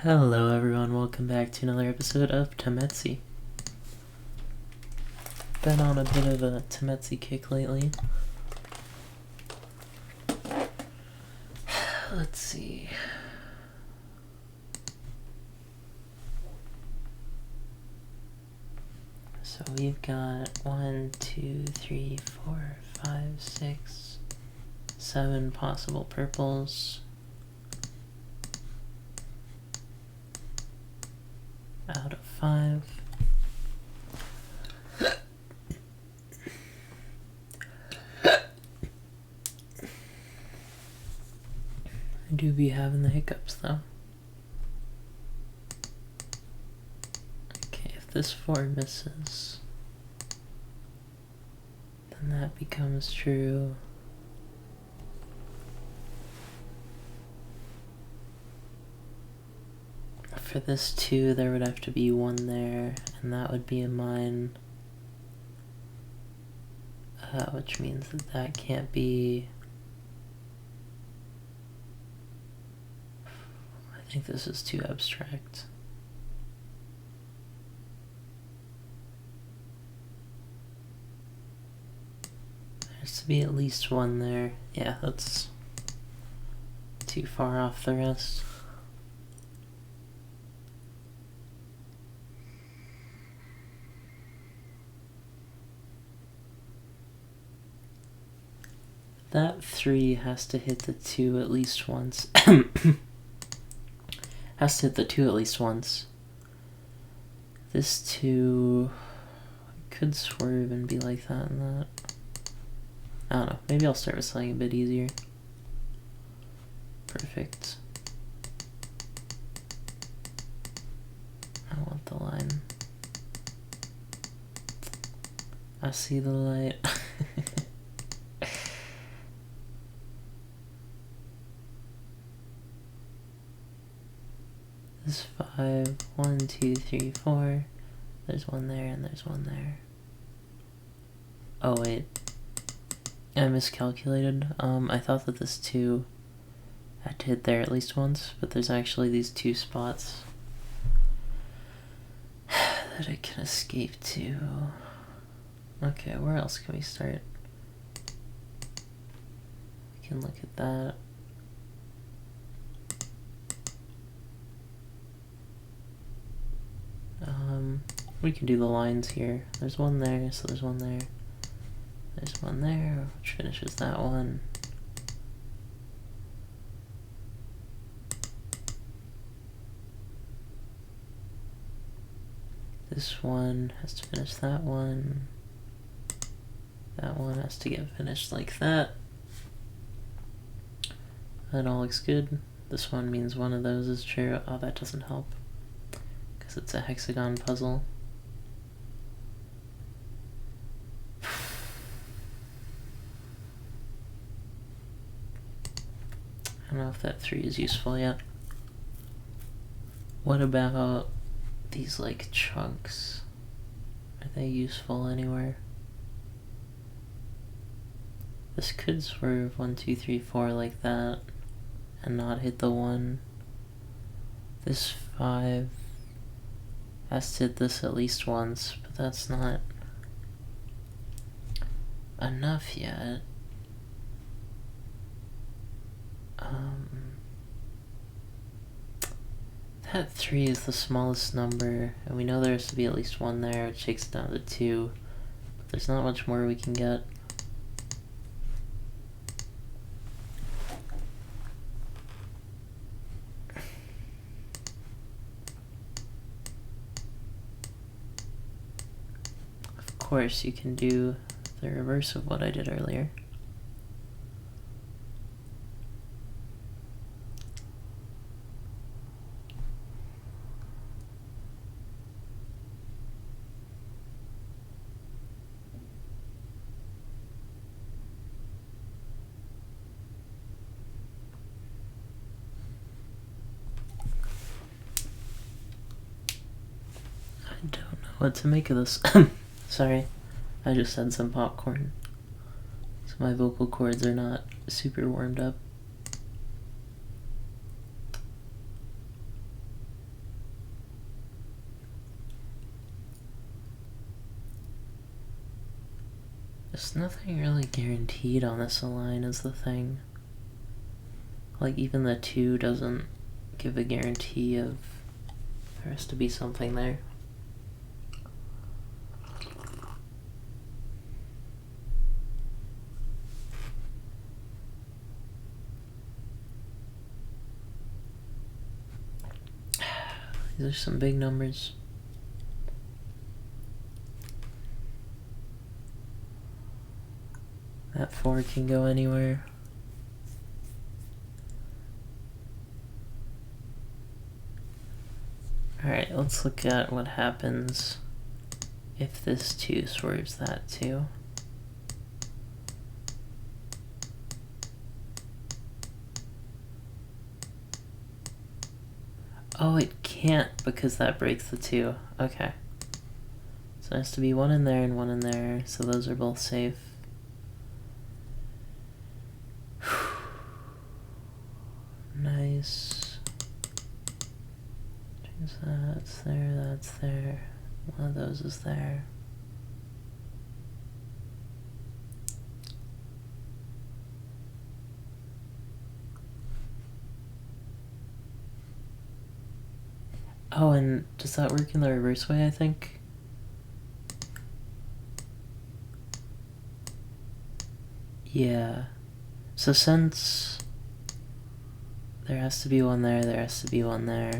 Hello everyone, welcome back to another episode of Tametsi. Been on a bit of a Tametsi kick lately. Let's see. So we've got 1, 2, 3, 4, 5, 6, 7 possible purples. Out of 5. I do be having the hiccups though. Okay, if this 4 misses, then that becomes true. For this 2, there would have to be 1 there, and that would be a mine. Which means that that can't be... I think this is too abstract. There has to be at least 1 there. Yeah, that's too far off the rest. That 3 has to hit the 2 at least once. Has to hit the 2 at least once. This 2 could swerve and be like that and that. I don't know. Maybe I'll start with something a bit easier. Perfect. I want the line. I see the light. This 5, 1, 2, 3, 4. There's 1 there and there's 1 there. Oh wait, I miscalculated. I thought that this 2 had to hit there at least once, but there's actually these 2 spots that I can escape to. Okay, where else can we start? We can look at that. We can do the lines here. There's 1 there, so there's 1 there. There's 1 there, which finishes that one. This one has to finish that one. That one has to get finished like that. That all looks good. This one means 1 of those is true. Oh, that doesn't help, because it's a hexagon puzzle. I don't know if that 3 is useful yet. What about these like chunks? Are they useful anywhere? This could swerve 1, 2, 3, 4 like that and not hit the 1. This 5 has to hit this at least once, but that's not enough yet. That 3 is the smallest number, and we know there has to be at least 1 there, which takes it down to 2, but there's not much more we can get. Of course, you can do the reverse of what I did earlier. I don't know what to make of this. Sorry, I just had some popcorn, so my vocal cords are not super warmed up. There's nothing really guaranteed on this align is the thing. Like, even the 2 doesn't give a guarantee of there has to be something there. These are some big numbers. That 4 can go anywhere. Alright, let's look at what happens if this 2 swerves that 2. Oh, it can't because that breaks the 2. Okay. So there has to be 1 in there and 1 in there, so those are both safe. Nice. Change that, that's there, that's there. One of those is there. Oh, and does that work in the reverse way, I think? Yeah. So since there has to be 1 there, there has to be 1 there.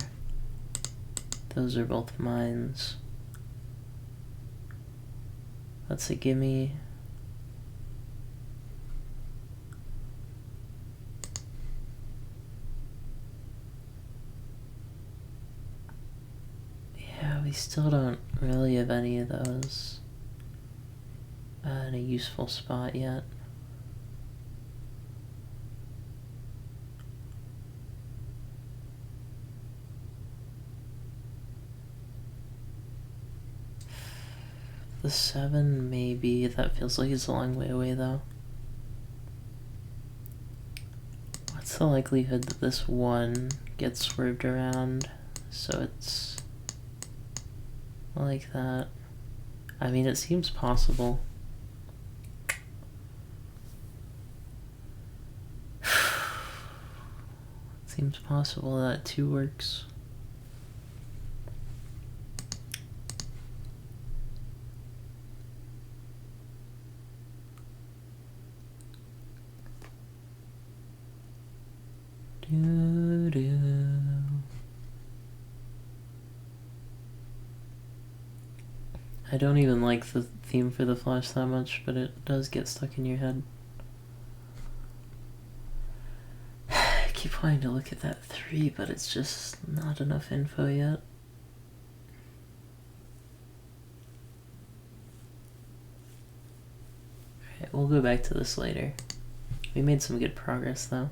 Those are both mines. That's a gimme. Yeah, we still don't really have any of those in a useful spot yet. The 7, maybe. That feels like it's a long way away, though. What's the likelihood that this 1 gets swerved around so it's like that? I mean, it seems possible. It seems possible that 2 works. I don't even like the theme for the flash that much, but it does get stuck in your head. I keep wanting to look at that 3, but it's just not enough info yet. Alright, we'll go back to this later. We made some good progress, though.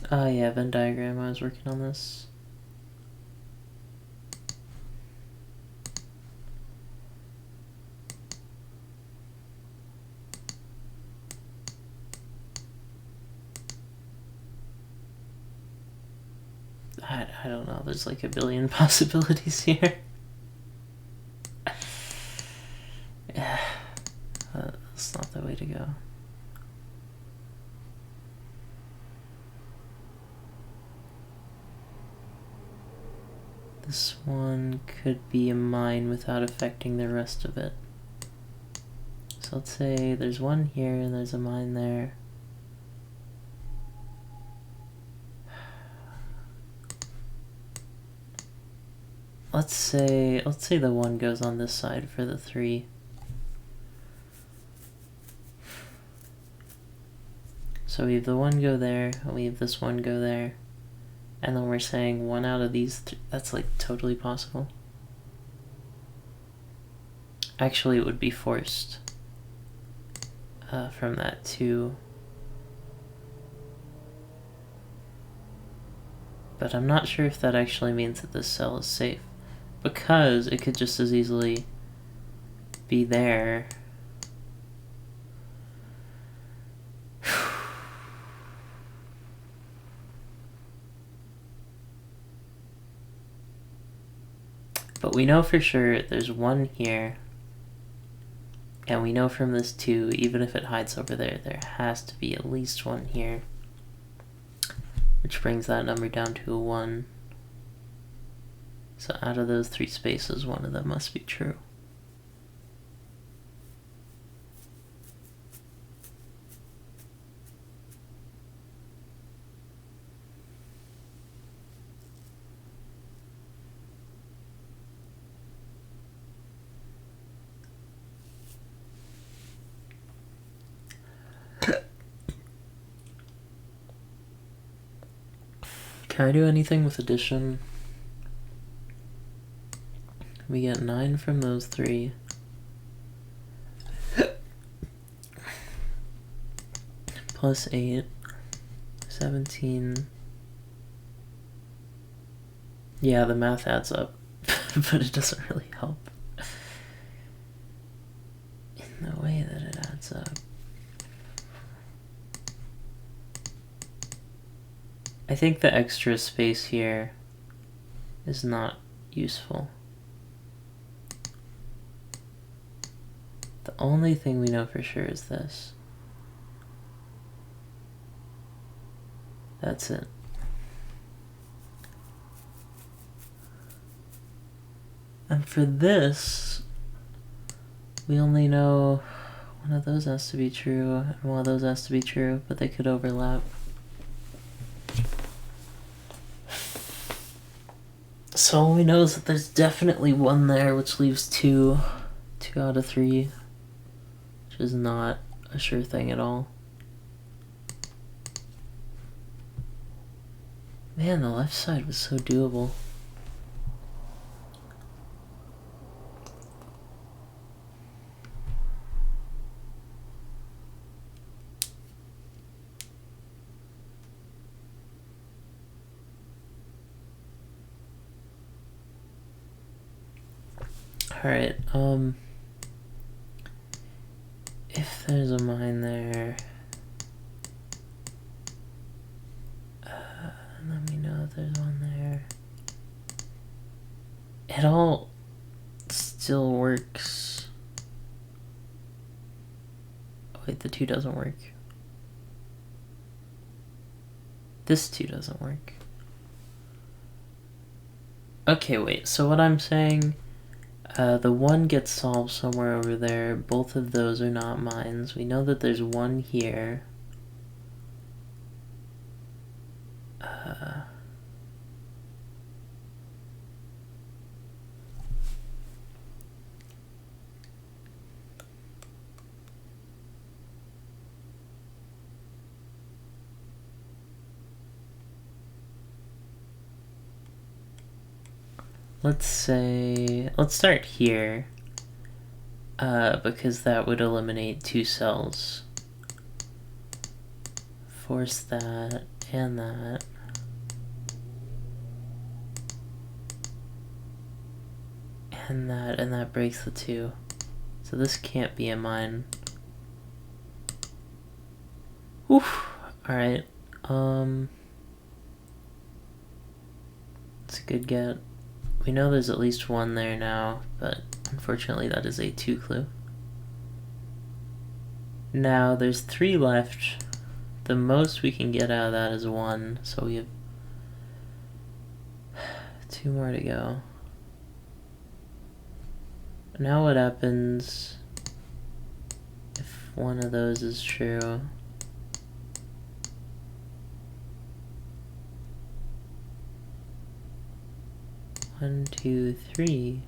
Oh yeah, Venn diagram, I was working on this. I don't know, there's like a billion possibilities here. Yeah, that's not the way to go. This 1 could be a mine without affecting the rest of it. So let's say there's 1 here and there's a mine there. Let's say the 1 goes on this side for the 3. So we have the 1 go there, and we have this 1 go there. And then we're saying 1 out of these, that's like totally possible. Actually, it would be forced from that 2. But I'm not sure if that actually means that this cell is safe, because it could just as easily be there. But we know for sure there's one here. And we know from this 2, even if it hides over there, there has to be at least one here. Which brings that number down to a 1. So out of those 3 spaces, one of them must be true. Can I do anything with addition? We get 9 from those 3. Plus 8. 17. Yeah, the math adds up, but it doesn't really help in the way that it adds up. I think the extra space here is not useful. The only thing we know for sure is this. That's it. And for this, we only know one of those has to be true and one of those has to be true, but they could overlap. So all we know is that there's definitely one there, which leaves 2 out of 3, which is not a sure thing at all. Man, the left side was so doable. Alright, if there's a mine there, let me know if there's one there. It all still works. Oh, wait, the 2 doesn't work. This 2 doesn't work. Okay, wait, so what I'm saying, the 1 gets solved somewhere over there. Both of those are not mines. We know that there's one here. Let's start here, because that would eliminate 2 cells. Force that and that. And that breaks the 2. So this can't be a mine. Oof. Alright, it's a good get. We know there's at least one there now, but unfortunately that is a 2 clue. Now there's 3 left. The most we can get out of that is 1, so we have 2 more to go. Now what happens if one of those is true? One, two, three.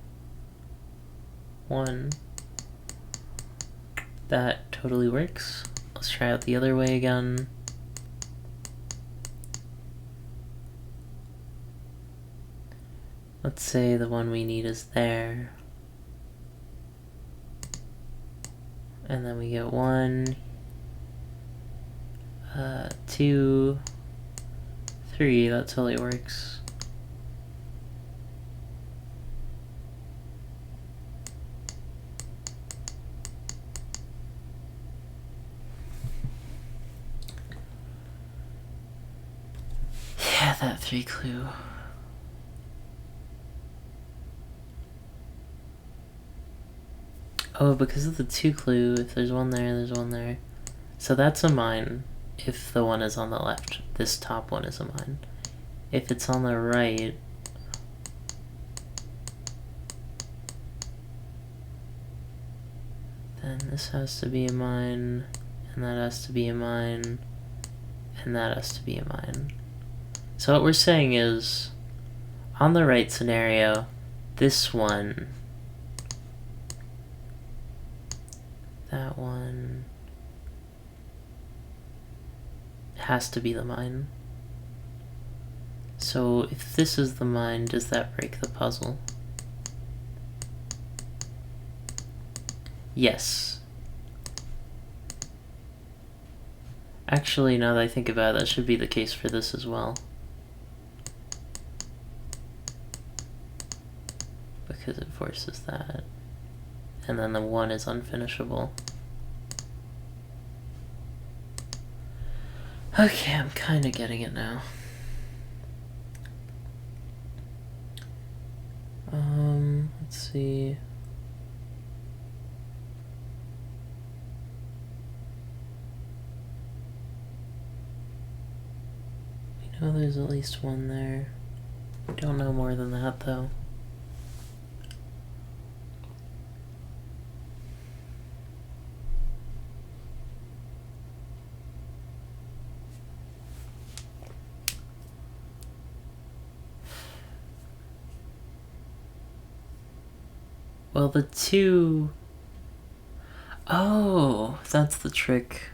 1. That totally works. Let's try out the other way again. Let's say the one we need is there. And then we get 1, 2, 3. That totally works. Yeah, that 3 clue. Oh, because of the 2 clue, if there's one there, there's one there. So that's a mine if the one is on the left. This top one is a mine. If it's on the right, then this has to be a mine, and that has to be a mine, and that has to be a mine. So what we're saying is, on the right scenario, this one, that one, has to be the mine. So if this is the mine, does that break the puzzle? Yes. Actually, now that I think about it, that should be the case for this as well. Because it forces that. And then the 1 is unfinishable. Okay, I'm kind of getting it now. Let's see. We know there's at least one there. We don't know more than that, though. Well, the 2... Oh, that's the trick.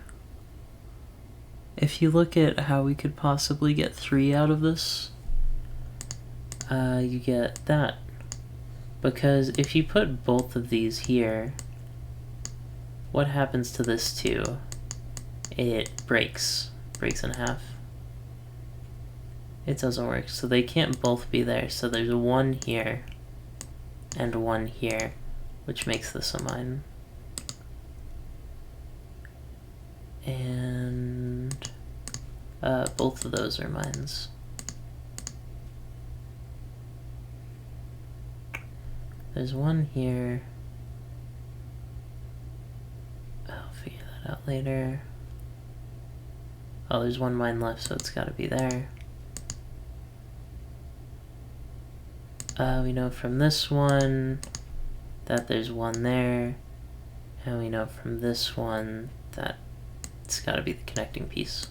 If you look at how we could possibly get 3 out of this, you get that. Because if you put both of these here, what happens to this 2? It breaks in half. It doesn't work, so they can't both be there. So there's 1 here and 1 here, which makes this a mine. And both of those are mines. There's 1 here. I'll figure that out later. Oh, there's 1 mine left, so it's gotta be there. We know from this one that there's 1 there, and we know from this one that it's gotta be the connecting piece.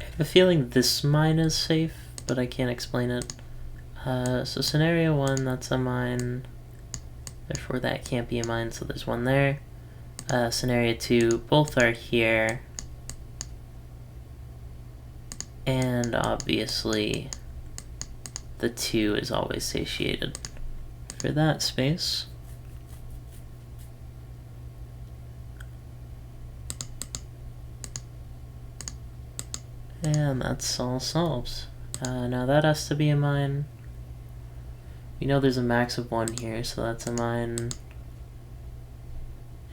I have a feeling this mine is safe, but I can't explain it. So scenario 1, that's a mine, therefore that can't be a mine, so there's 1 there. Scenario 2, both are here, and obviously the 2 is always satiated for that space. And that's all solved. Now that has to be a mine. We know there's a max of 1 here, so that's a mine.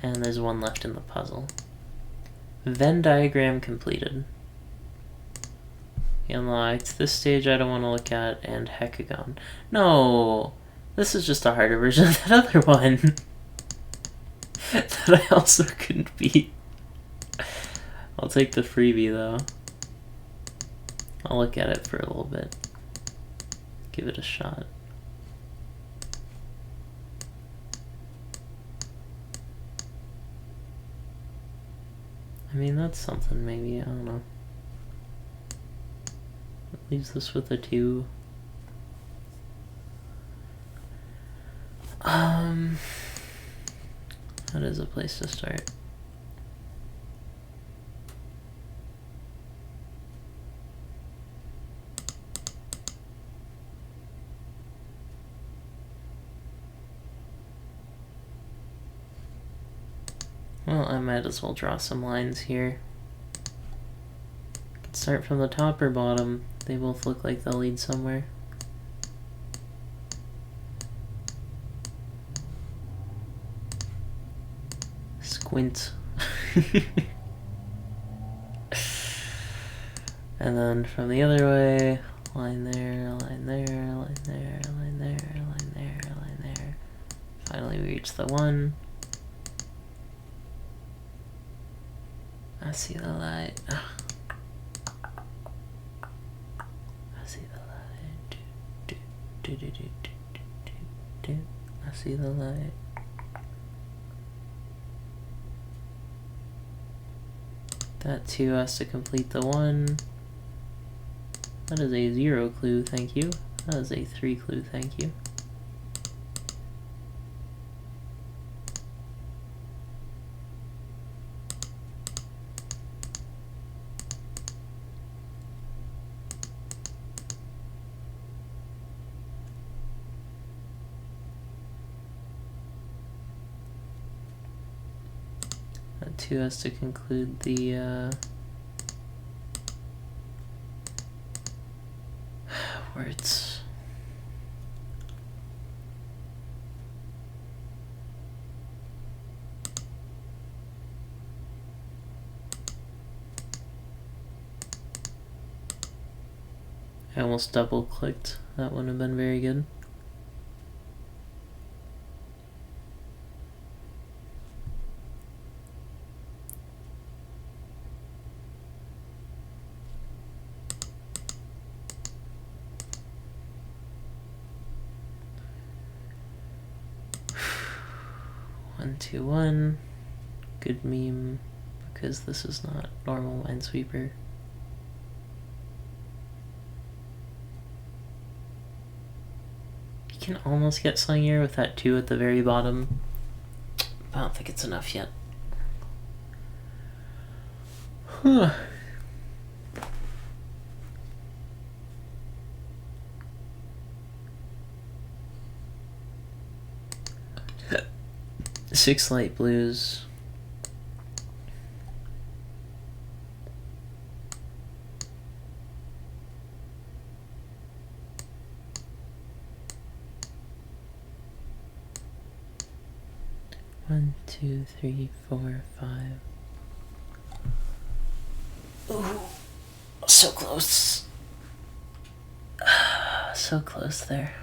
And there's 1 left in the puzzle. Venn diagram completed. Unlocked. This stage I don't want to look at, and Hecagon. No! This is just a harder version of that other one. That I also couldn't beat. I'll take the freebie though. I'll look at it for a little bit. Give it a shot. I mean, that's something maybe, I don't know. It leaves this with a 2. That is a place to start. Well, I might as well draw some lines here. Could start start from the top or bottom? They both look like they'll lead somewhere. Squint. And then from the other way, line there, line there, line there, line there, line there, line there. Finally we reach the one. I see the light. I see the light. Do, do, do, do, do, do, do, do. I see the light. That 2 has to complete the 1. That is a 0 clue, thank you. That is a 3 clue, thank you. That 2 has to conclude the words. I almost double clicked. That wouldn't have been very good. One, two, one. Good meme, because this is not normal Minesweeper. You can almost get something here with that 2 at the very bottom. I don't think it's enough yet. Huh. Six light blues. One, two, three, four, 5. Ooh, so close. So close there.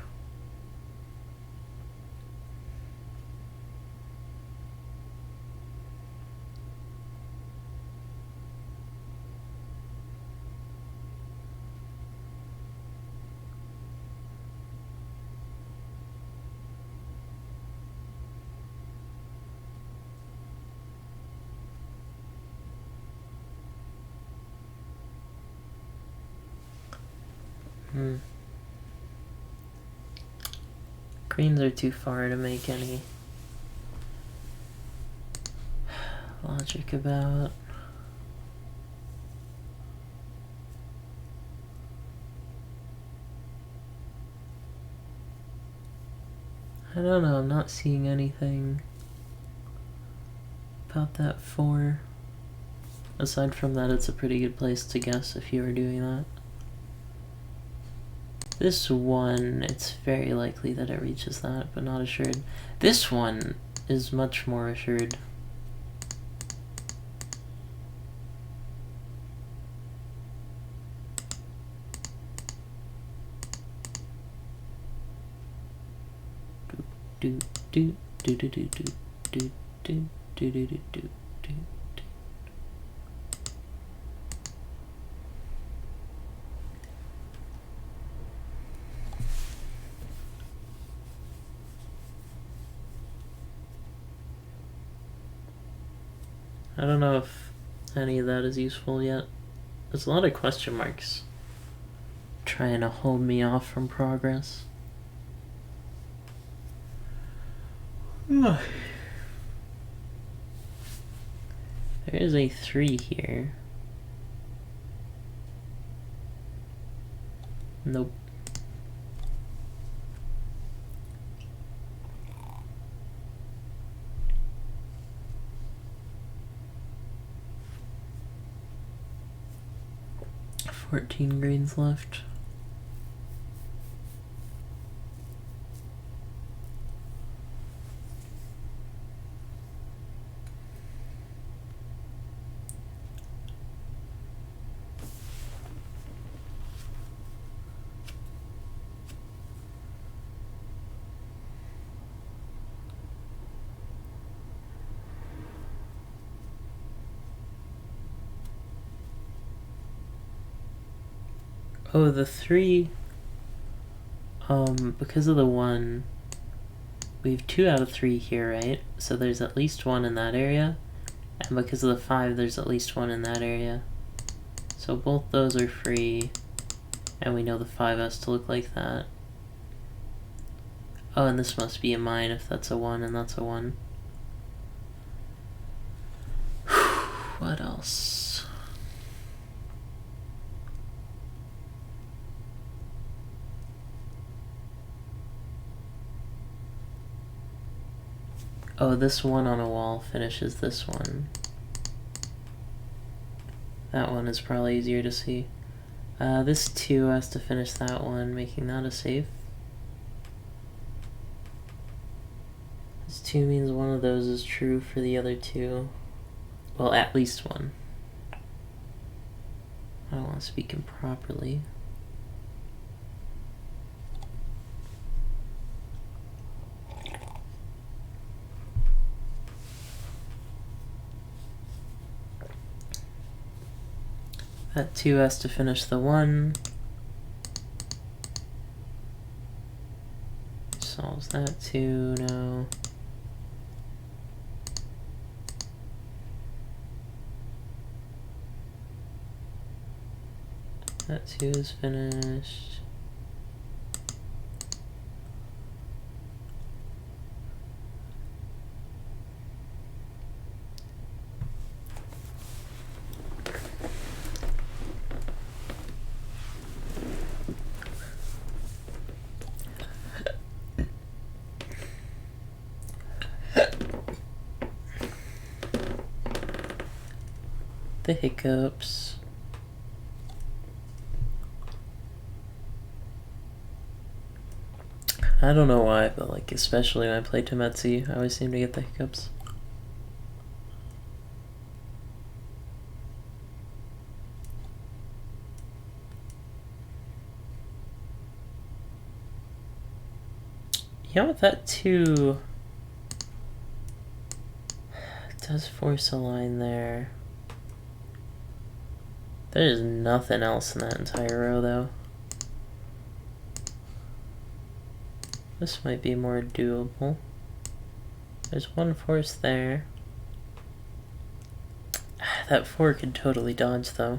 Greens are too far to make any logic about. I don't know, I'm not seeing anything about that 4. Aside from that, it's a pretty good place to guess if you were doing that. This 1, it's very likely that it reaches that, but not assured. This one is much more assured. Do do do do do do do do do do do do do. I don't know if any of that is useful yet. There's a lot of question marks trying to hold me off from progress. There is a 3 here. Nope. 14 greens left. Oh, the 3, because of the 1, we have 2 out of 3 here, right? So there's at least 1 in that area, and because of the 5, there's at least 1 in that area. So both those are free, and we know the 5 has to look like that. Oh, and this must be a mine if that's a 1 and that's a 1. What else? Oh, this 1 on a wall finishes this one. That one is probably easier to see. This 2 has to finish that one, making that a safe. This 2 means one of those is true for the other 2. Well, at least 1. I don't want to speak improperly. That 2 has to finish the 1. Solves that 2 now. That 2 is finished. The hiccups. I don't know why, but like especially when I play Tametsi, I always seem to get the hiccups. You know what, that 2 does force a line there. There's nothing else in that entire row though. This might be more doable. There's 1 force there. That 4 could totally dodge though.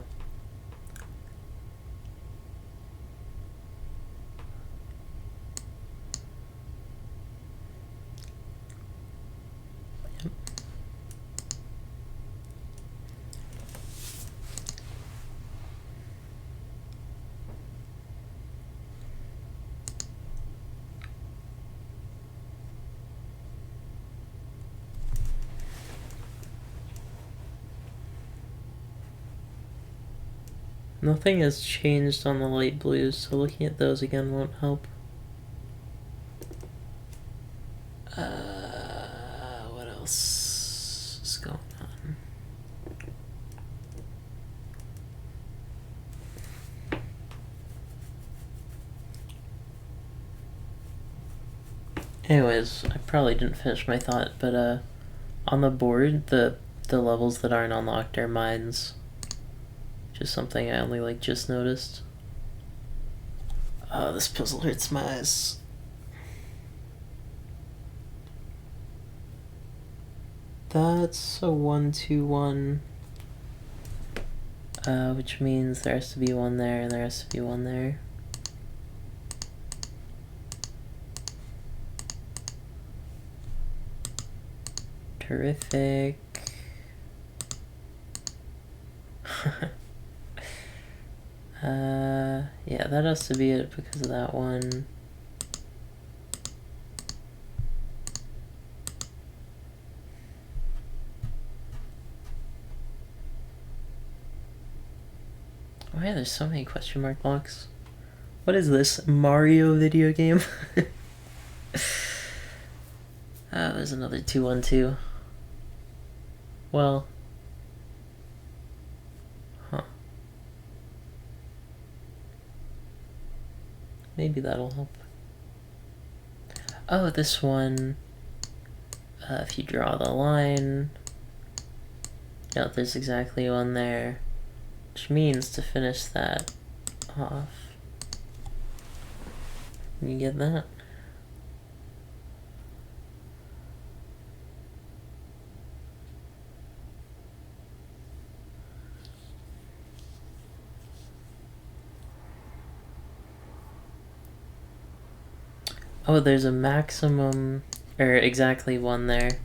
Yep. Nothing has changed on the light blues, so looking at those again won't help. What else is going on? Anyways, I probably didn't finish my thought, but on the board, the levels that aren't unlocked are mines. Just something I only like just noticed. Oh, this puzzle hurts my eyes. That's a 1, 2, 1. Which means there has to be 1 there and there has to be 1 there. Terrific. Yeah, that has to be it because of that 1. Why are there so many question mark blocks? What is this? Mario video game? There's another 2-1-2. Well. Huh. Maybe that'll help. Oh, this one. If you draw the line. Yeah, there's exactly one there. Which means to finish that off. You get that? Oh, there's a maximum, or exactly one there.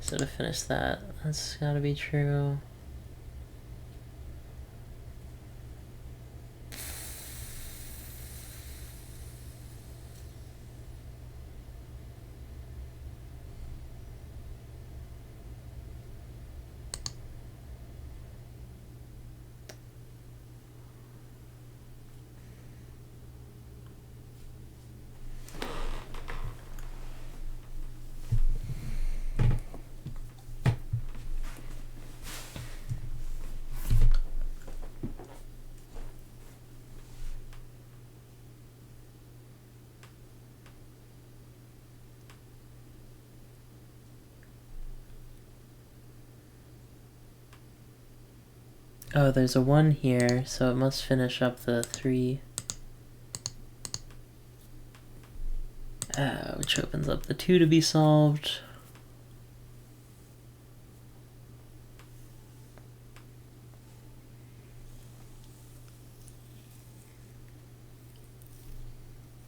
So to finish that, that's gotta be true. Oh, there's a 1 here, so it must finish up the 3. Which opens up the 2 to be solved.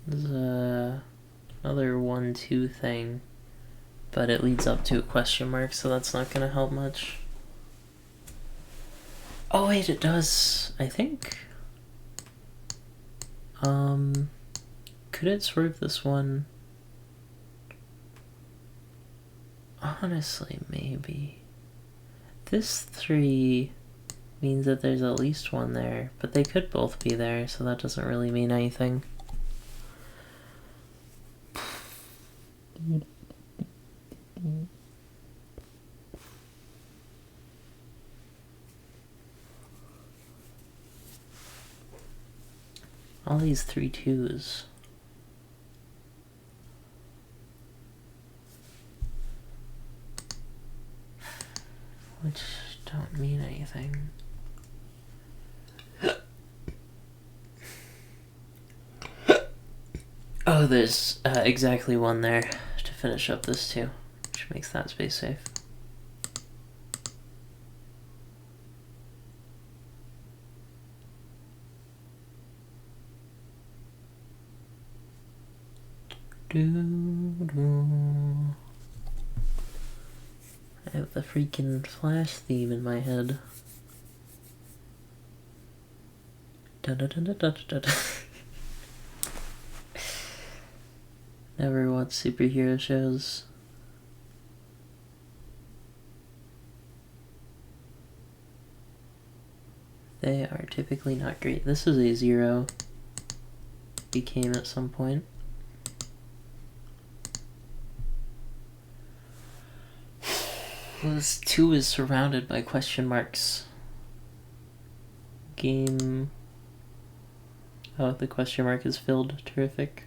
There's another 1-2 thing, but it leads up to a question mark, so that's not gonna help much. Oh wait, it does, I think. Could it swerve this one? Honestly, maybe. This 3 means that there's at least one there, but they could both be there, so that doesn't really mean anything. All these 3 2s. Which don't mean anything. Oh, there's exactly one there to finish up this 2, which makes that space safe. I have the freaking Flash theme in my head. Never watched superhero shows. They are typically not great. This is a 0. Became at some point. This 2 is surrounded by question marks. Game. Oh, the question mark is filled. Terrific.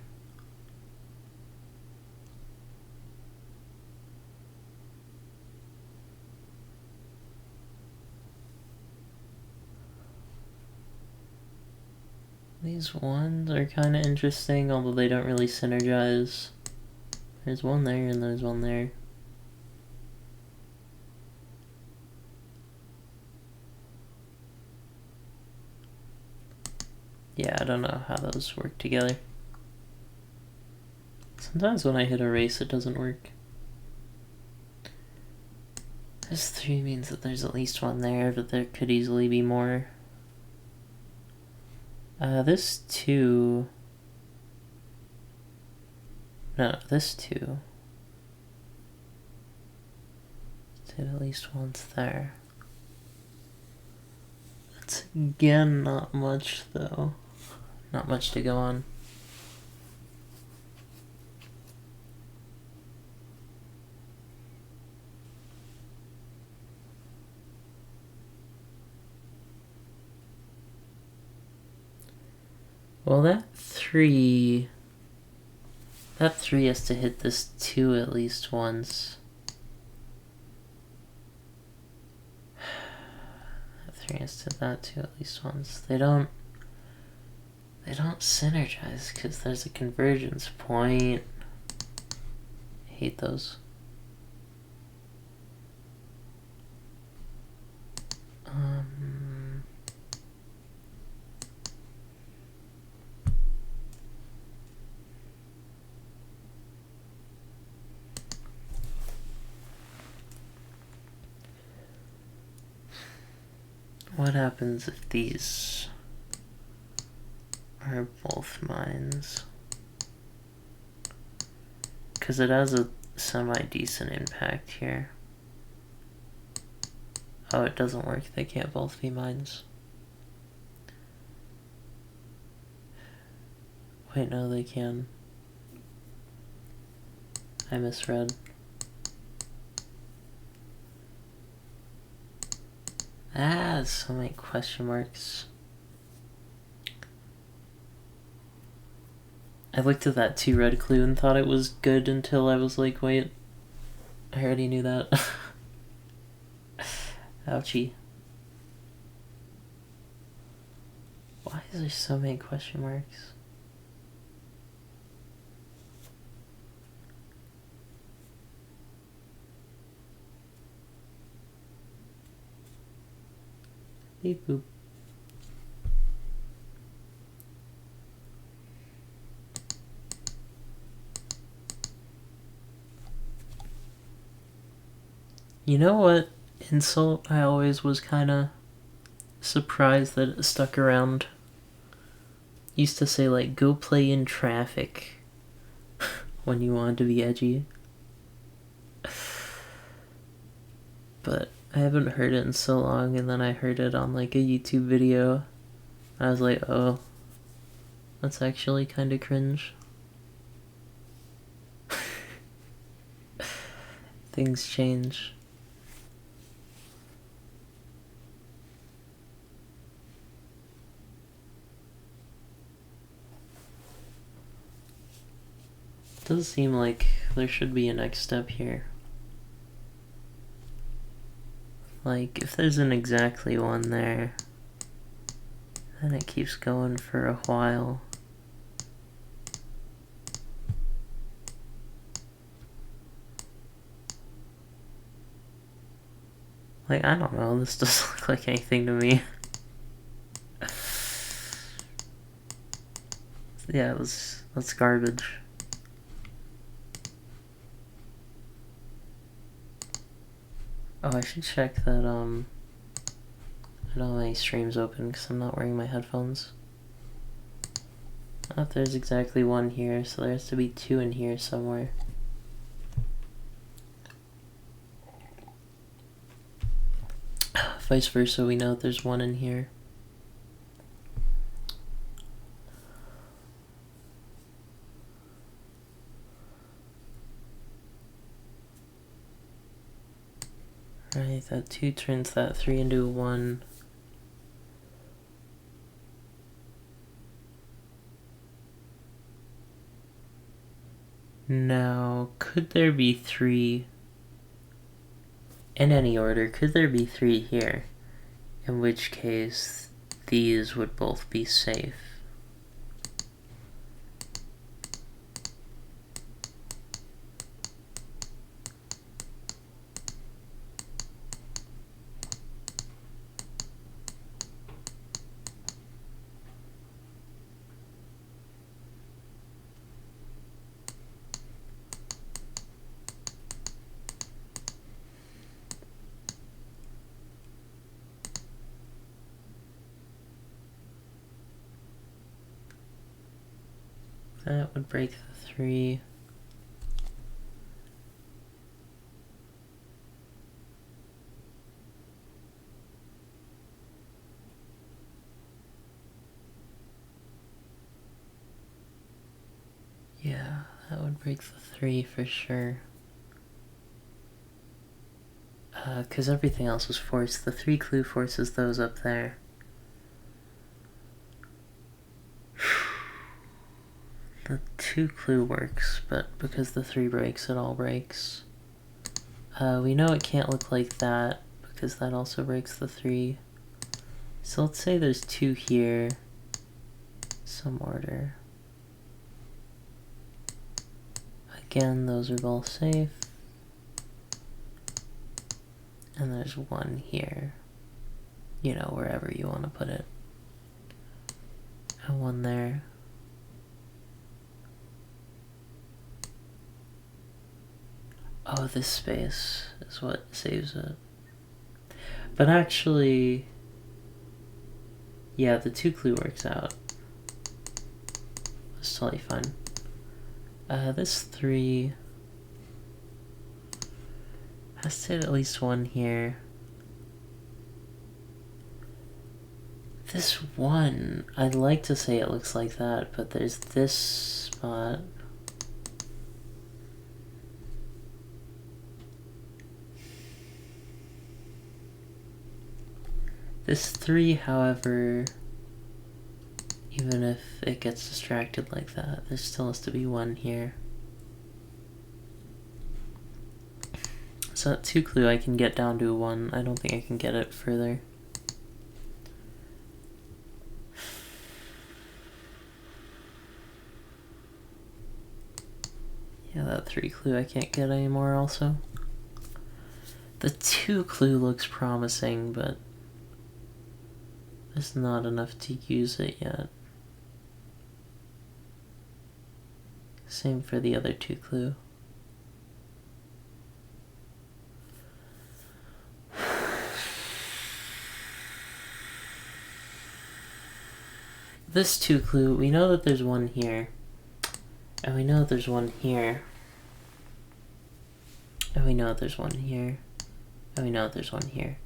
These ones are kind of interesting, although they don't really synergize. There's one there and there's one there. Yeah, I don't know how those work together. Sometimes when I hit erase, it doesn't work. This 3 means that there's at least one there, but there could easily be more. This 2... No, this 2. Let's hit at least once there. Again, not much though. Not much to go on. Well, that 3 has to hit this 2 at least once. That 3 has to hit that 2 at least once. They don't synergize because there's a convergence point. I hate those. What happens if these are both mines? Because it has a semi-decent impact here. Oh, it doesn't work. They can't both be mines. Wait, no, they can. I misread. Ah, so many question marks. I looked at that 2 red clue and thought it was good until I was like, wait, I already knew that. Ouchie. Why is there so many question marks? Beep boop. You know what insult I always was kinda surprised that it stuck around? Used to say like, go play in traffic when you wanted to be edgy. But I haven't heard it in so long, and then I heard it on like a YouTube video. I was like, oh, that's actually kind of cringe. Things change. It does seem like there should be a next step here. Like, if there's an exactly one there, then it keeps going for a while. Like, I don't know, this doesn't look like anything to me. Yeah, that's garbage. Oh, I should check that, I don't have any streams open because I'm not wearing my headphones. Oh, there's exactly one here, so there has to be 2 in here somewhere. Vice versa, we know there's 1 in here. Right, that 2 turns that 3 into a 1. Now, could there be 3 in any order? Could there be 3 here? In which case, these would both be safe. That would break the 3. Yeah, that would break the 3 for sure. Because everything else was forced. The 3 clue forces those up there. The 2 clue works, but because the 3 breaks, it all breaks. We know it can't look like that, because that also breaks the 3. So let's say there's 2 here. Some order. Again, those are both safe. And there's 1 here. You know, wherever you want to put it. And 1 there. Oh, this space is what saves it. But actually, yeah, the 2 clue works out. That's totally fine. This 3 has to hit at least 1 here. This 1, I'd like to say it looks like that, but there's this spot. This 3, however, even if it gets distracted like that, there still has to be 1 here. So that 2 clue I can get down to a 1. I don't think I can get it further. Yeah, that 3 clue I can't get anymore also. The 2 clue looks promising, but there's not enough to use it yet. Same for the other 2 clue. This 2 clue, we know that there's 1 here. And we know that there's 1 here. And we know that there's 1 here. And we know that there's 1 here.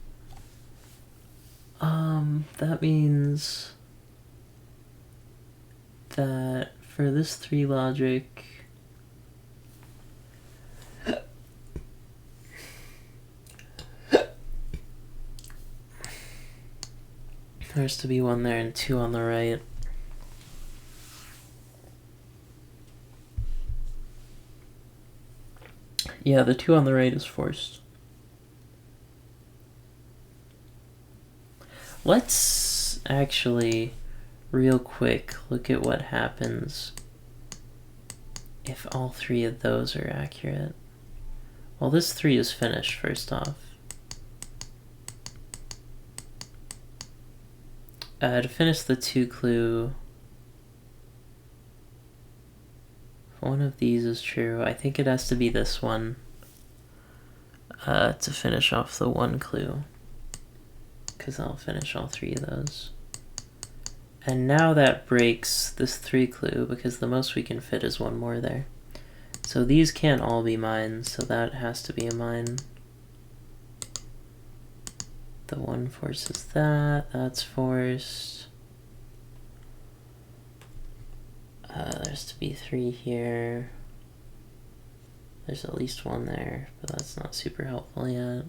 That means that for this 3 logic, there's to be 1 there and 2 on the right. Yeah, the 2 on the right is forced. Let's actually, real quick, look at what happens if all 3 of those are accurate. Well, this 3 is finished, first off. To finish the 2 clue, if one of these is true, I think it has to be this one to finish off the 1 clue. Because I'll finish all 3 of those. And now that breaks this 3 clue, because the most we can fit is 1 more there. So these can't all be mine, so that has to be a mine. The 1 forces that, that's forced. There's to be 3 here. There's at least 1 there, but that's not super helpful yet.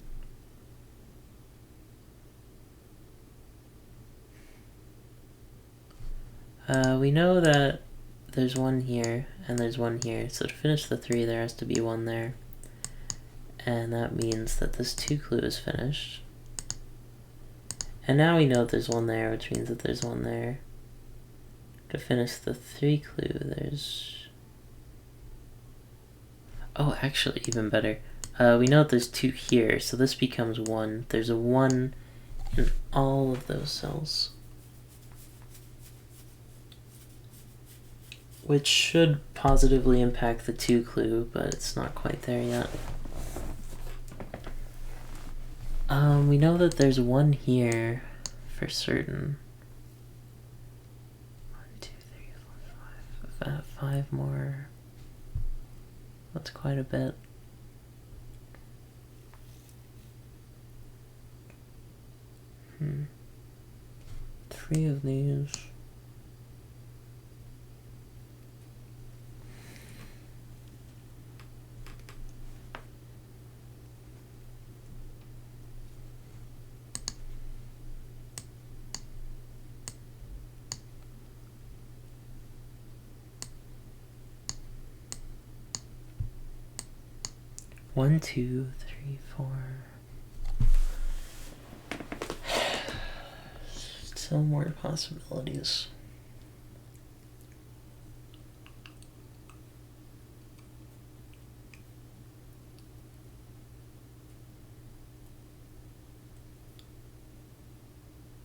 We know that there's 1 here, and there's 1 here, so to finish the 3 there has to be 1 there. And that means that this 2 clue is finished. And now we know that there's 1 there, which means that there's 1 there. To finish the 3 clue, there's... Oh, actually, even better. We know that there's 2 here, so this becomes 1. There's a 1 in all of those cells. Which should positively impact the 2 clue, but it's not quite there yet. We know that there's 1 here for certain. 1, 2, 3, 4, 5. 5 more. That's quite a bit. Three of these. 1, 2, 3, 4. Still more possibilities.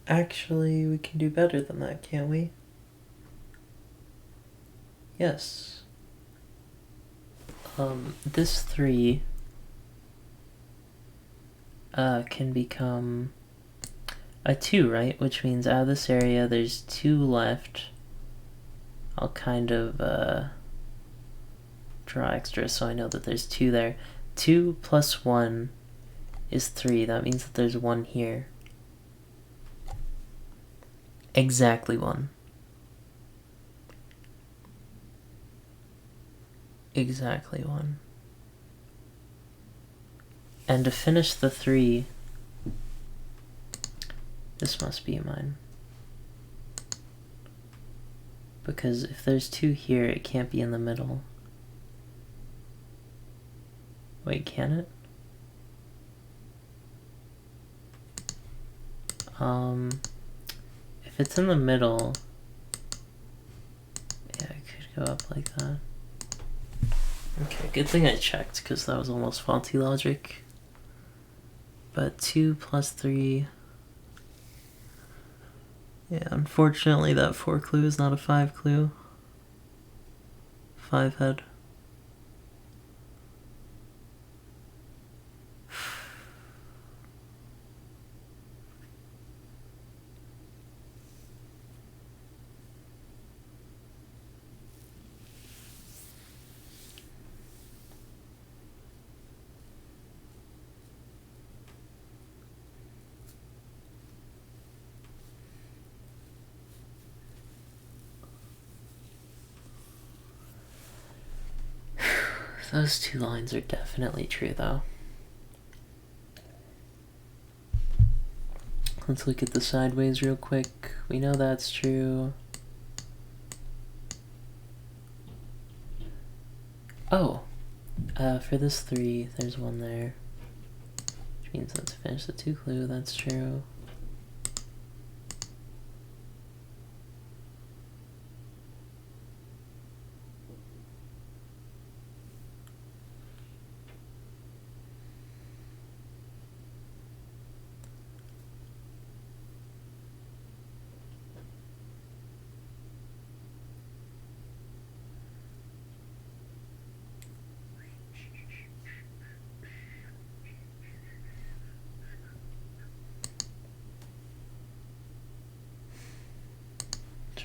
Actually, we can do better than that, can't we? Yes. This 3 can become a 2, right? Which means out of this area there's 2 left. I'll kind of draw extra so I know that there's 2 there. 2 plus 1 is 3. That means that there's 1 here. Exactly 1. Exactly 1. And to finish the 3, this must be mine. Because if there's 2 here, it can't be in the middle. Wait, can it? If it's in the middle, yeah, it could go up like that. Okay, good thing I checked, because that was almost faulty logic. But 2 plus 3... Yeah, unfortunately that 4 clue is not a 5 clue. 5 head. Those 2 lines are definitely true, though. Let's look at the sideways real quick. We know that's true. Oh! For this 3, there's 1 there. Which means let's finish the 2 clue, that's true.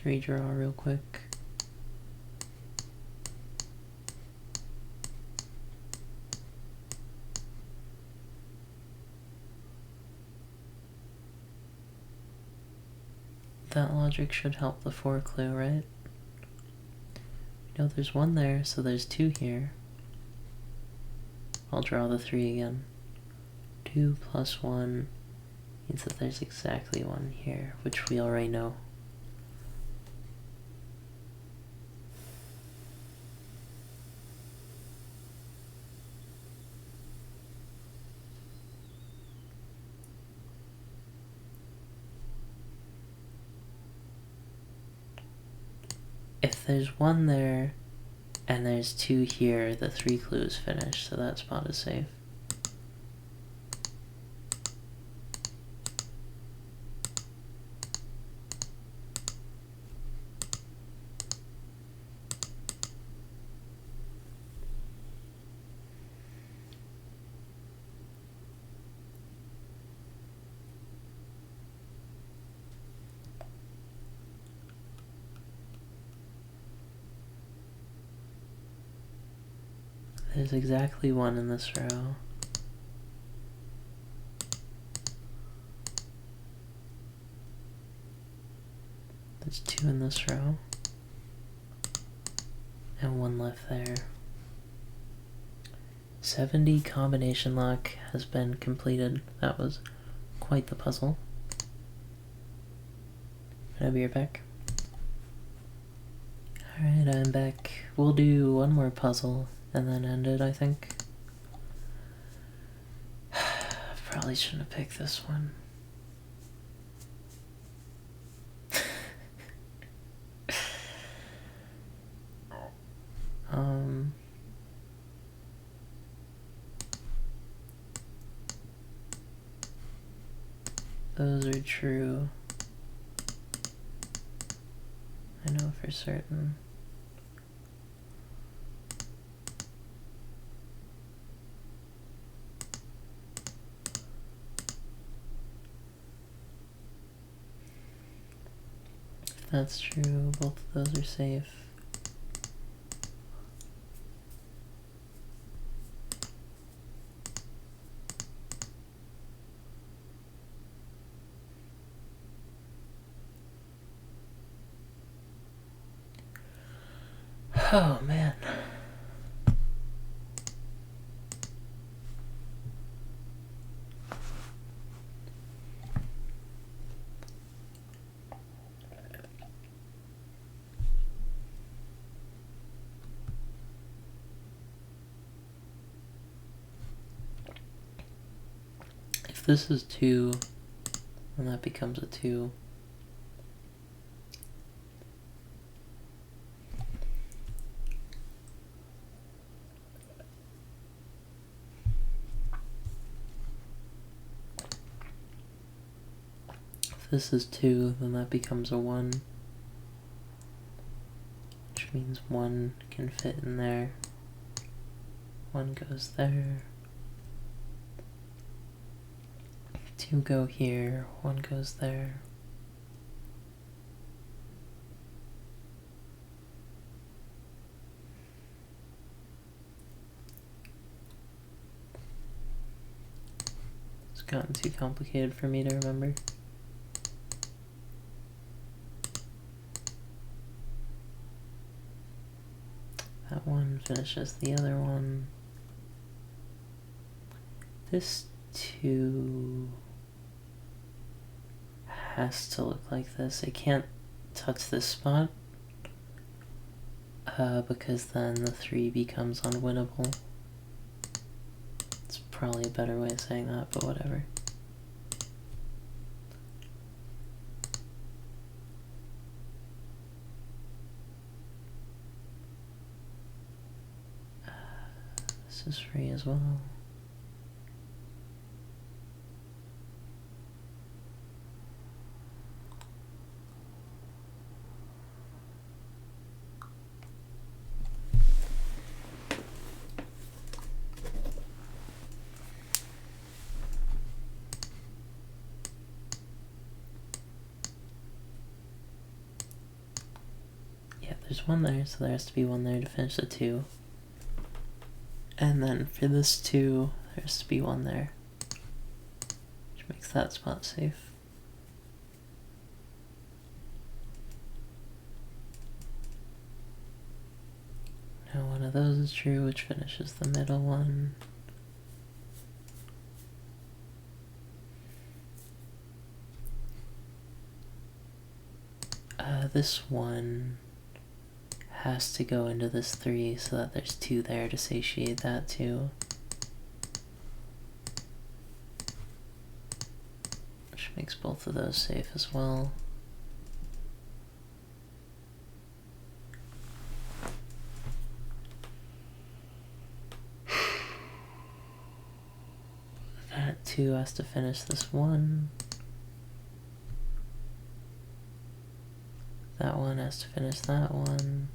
Redraw real quick. That logic should help the 4 clue, right? You know, there's 1 there, so there's 2 here. I'll draw the 3 again. 2 plus 1 means that there's exactly 1 here, which we already know. If there's 1 there, and there's 2 here, the 3 clue is finished, so that spot is safe. There's exactly 1 in this row. There's 2 in this row. And 1 left there. 70 combination lock has been completed. That was quite the puzzle. Can I be right back? Alright, I'm back. We'll do 1 more puzzle and then end it, I think. probably shouldn't have picked this one. Those are true. I know for certain. If that's true, both of those are safe. Oh man. If this is 2, then that becomes a 2. If this is 2, then that becomes a 1. Which means 1 can fit in there. 1 goes there. 2 go here, 1 goes there. It's gotten too complicated for me to remember. That one finishes the other one. This 2 has to look like this. It can't touch this spot because then the 3 becomes unwinnable. It's probably a better way of saying that, but whatever. This is free as well. Yeah, there's 1 there, so there has to be 1 there to finish the 2. And then for this 2, there has to be 1 there, which makes that spot safe. Now 1 of those is true, which finishes the middle one. This 1 has to go into this 3 so that there's 2 there to satiate that too. Which makes both of those safe as well. That 2 has to finish this 1. That 1 has to finish that 1.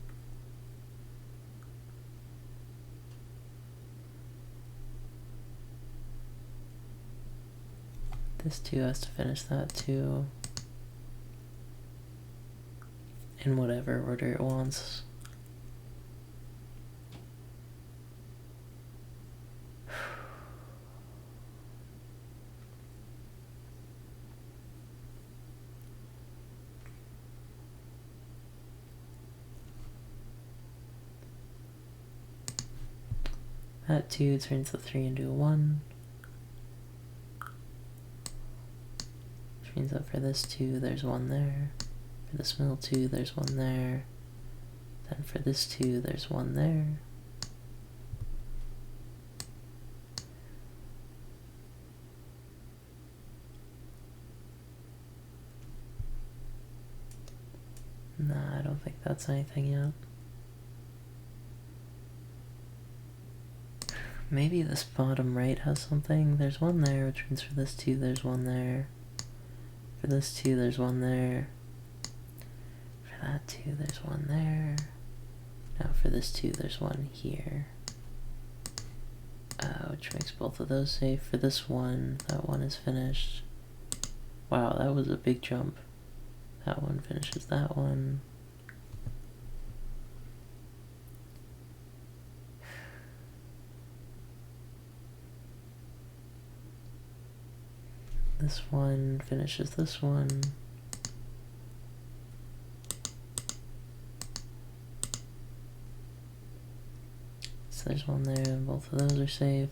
This 2 has to finish that 2. In whatever order it wants. That 2 turns the 3 into a 1. Which means that for this 2, there's 1 there. For this middle 2, there's 1 there. Then for this 2, there's 1 there. don't think that's anything yet. Maybe this bottom right has something. There's one there, which means for this 2 there's one there. For this 2 there's one there. For that 2 there's one there. Now for this 2 there's one here. Which makes both of those safe. For this one, that one is finished. Wow, that was a big jump. That one finishes that one. This one finishes this one. So there's one there, and both of those are safe.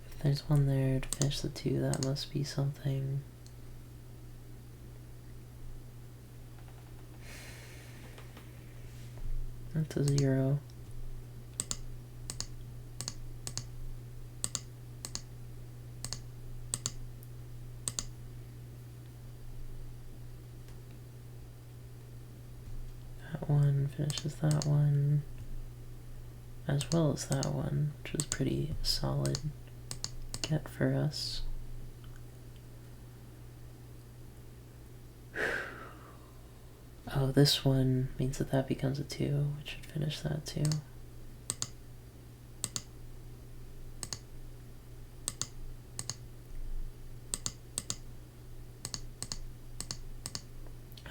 If there's one there to finish the 2, that must be something. That's a 0. That one finishes that one, as well as that one, which was pretty solid get for us. Oh, this one means that that becomes a 2, which should finish that too.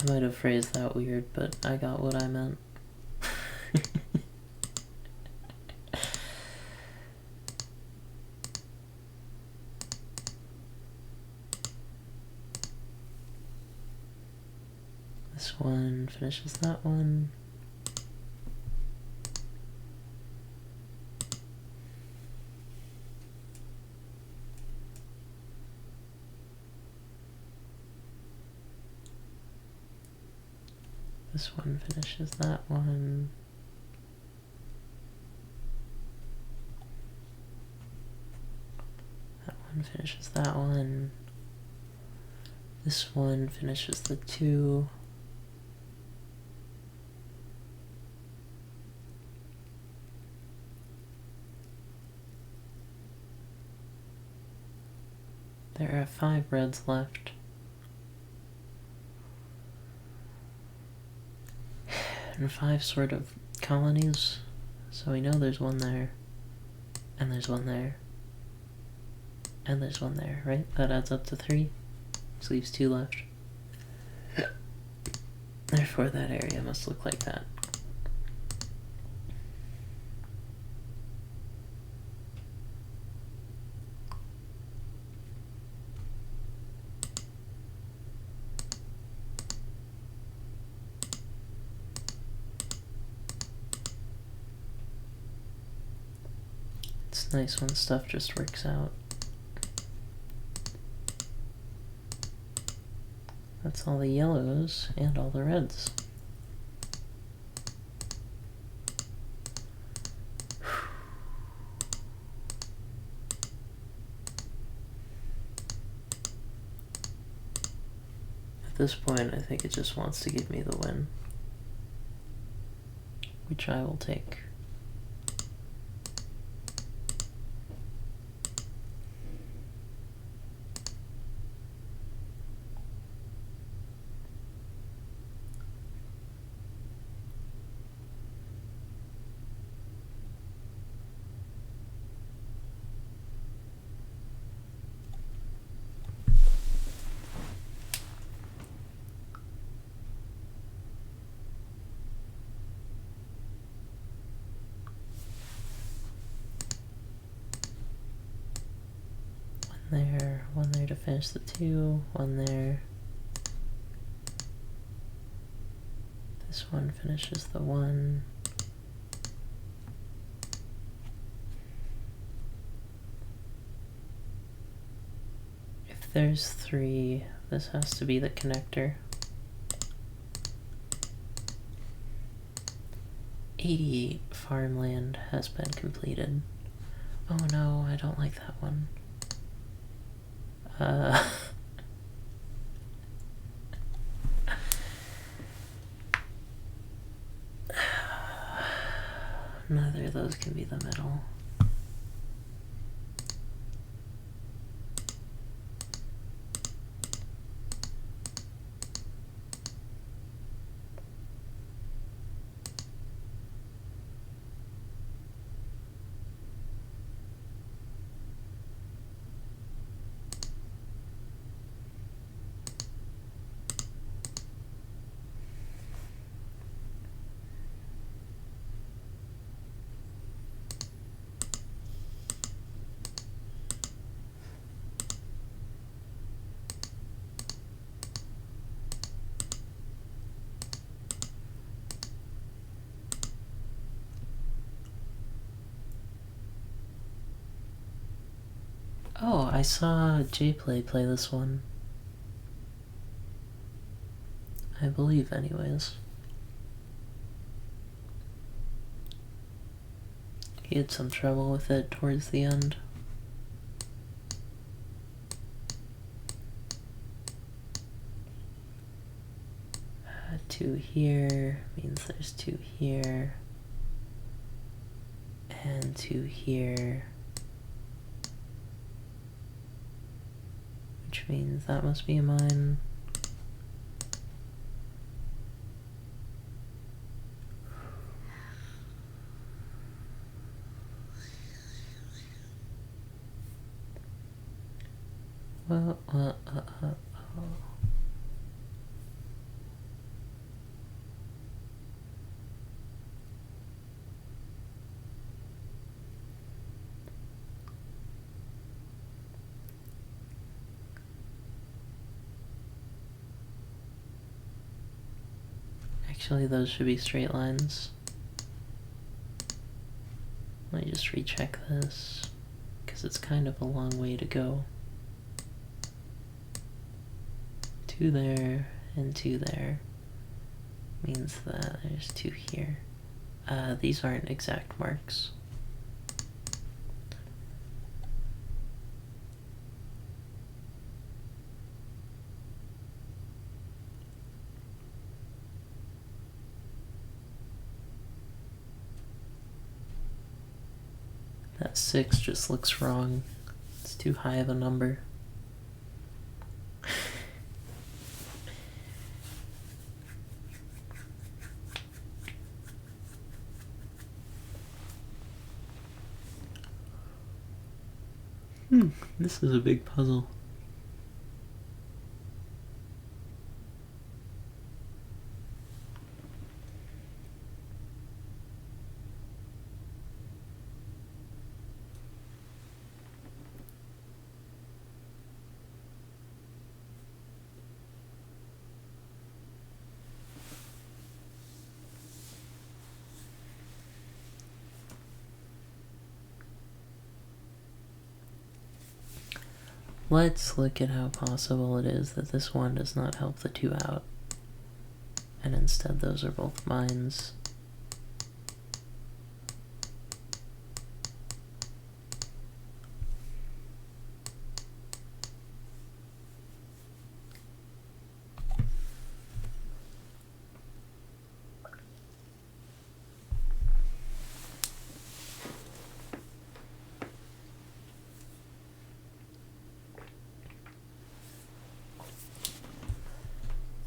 I might have phrased that weird, but I got what I meant. This one finishes that one. This one finishes that one. That one finishes that one. This one finishes the 2. There are 5 reds left. And 5 sort of colonies. So we know there's one there. And there's one there. And there's one there, right? That adds up to 3. This leaves 2 left. Therefore that area must look like that. It's nice when stuff just works out. That's all the yellows and all the reds. At this point, I think it just wants to give me the win, which I will take. One there to finish the 2, one there. This one finishes the 1. If there's 3, this has to be the connector. 88 farmland has been completed. Oh no, I don't like that one. Neither of those can be the middle. Oh, I saw JPlay play this one. I believe, anyways. He had some trouble with it towards the end. Two here means there's two here. And two here. Which means that must be a mine. Well, actually, those should be straight lines. Let me just recheck this, because it's kind of a long way to go. Two there and two there means that there's two here. These aren't exact marks. That 6 just looks wrong. It's too high of a number. This is a big puzzle. Let's look at how possible it is that this one does not help the two out. And instead those are both mines.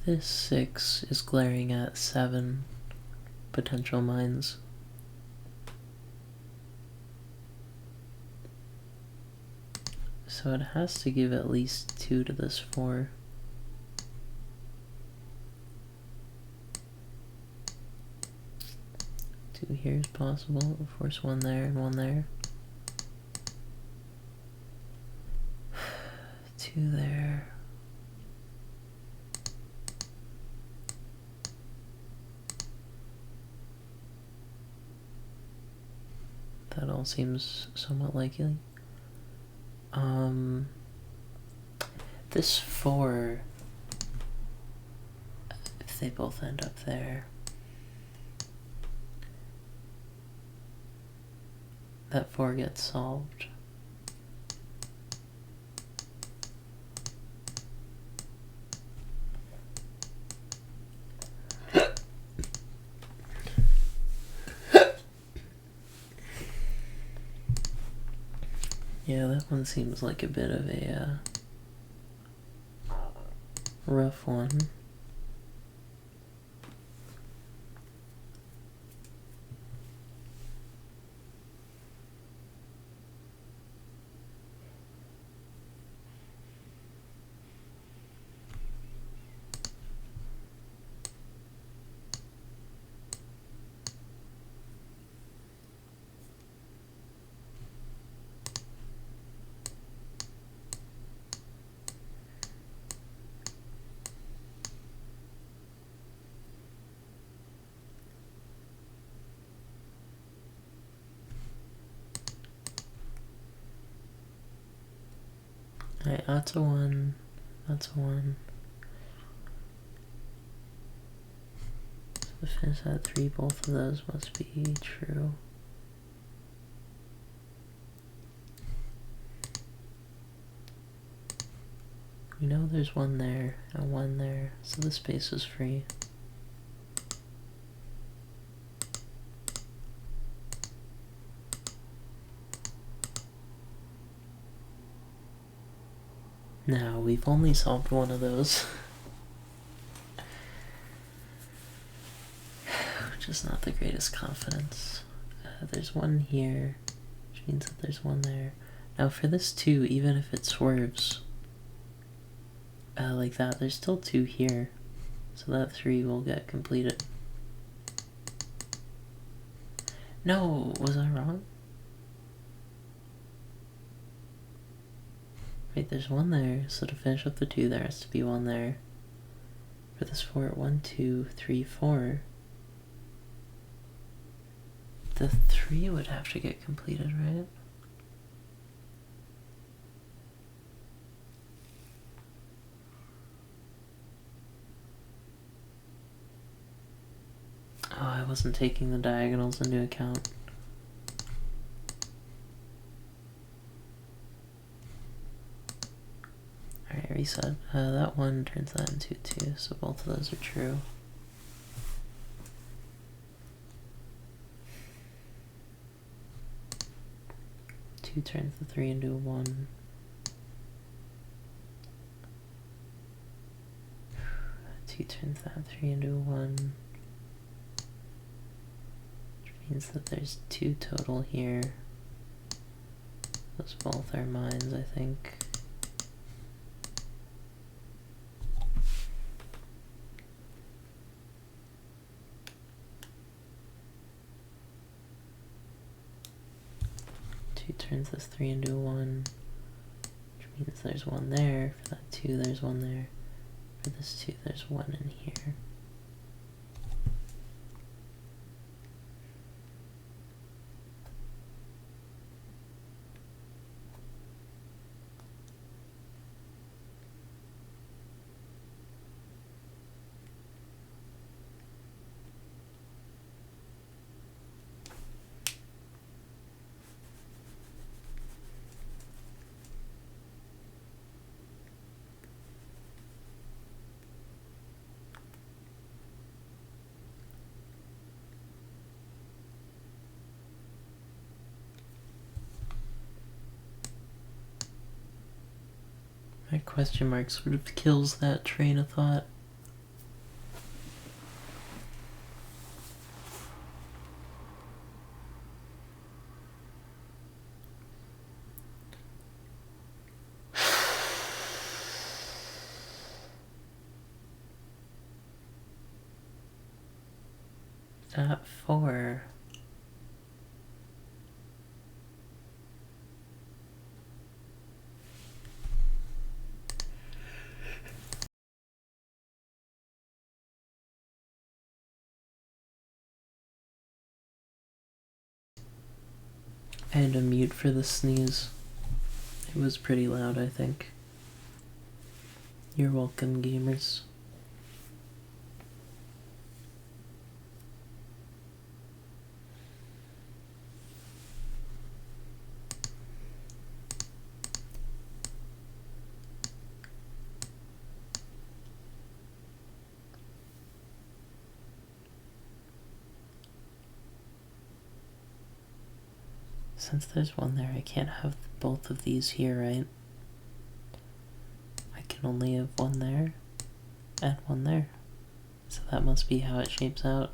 This 6 is glaring at 7 potential mines. So it has to give at least 2 to this 4. Two here is possible. Of course, one there and one there. 2 there. That all seems somewhat likely. This 4, if they both end up there, that 4 gets solved. Yeah, that one seems like a bit of a rough one. Alright, that's a 1. That's a 1. So to finish at 3, both of those must be true. We know there's 1 there and 1 there, so the space is free. Now, we've only solved 1 of those. Which is not the greatest confidence. There's 1 here, which means that there's 1 there. Now for this 2, even if it swerves like that, there's still 2 here. So that 3 will get completed. No, was I wrong? Wait, there's 1 there, so to finish up the 2 there has to be 1 there. For this 4, 1, 2, 3, 4. The 3 would have to get completed, right? Oh, I wasn't taking the diagonals into account. Alright, reset. That 1 turns that into 2, so both of those are true. Two turns the 3 into a 1. 2 turns that 3 into a 1. Which means that there's 2 total here. Those both are mines, I think. Turns this 3 into a 1, which means there's 1 there. For that 2, there's 1 there. For this 2, there's 1 in here. My question mark sort of kills that train of thought. That 4. I had to mute for the sneeze. It was pretty loud, I think. You're welcome, gamers. Since there's one there, I can't have both of these here, right? I can only have one there and one there. So that must be how it shapes out.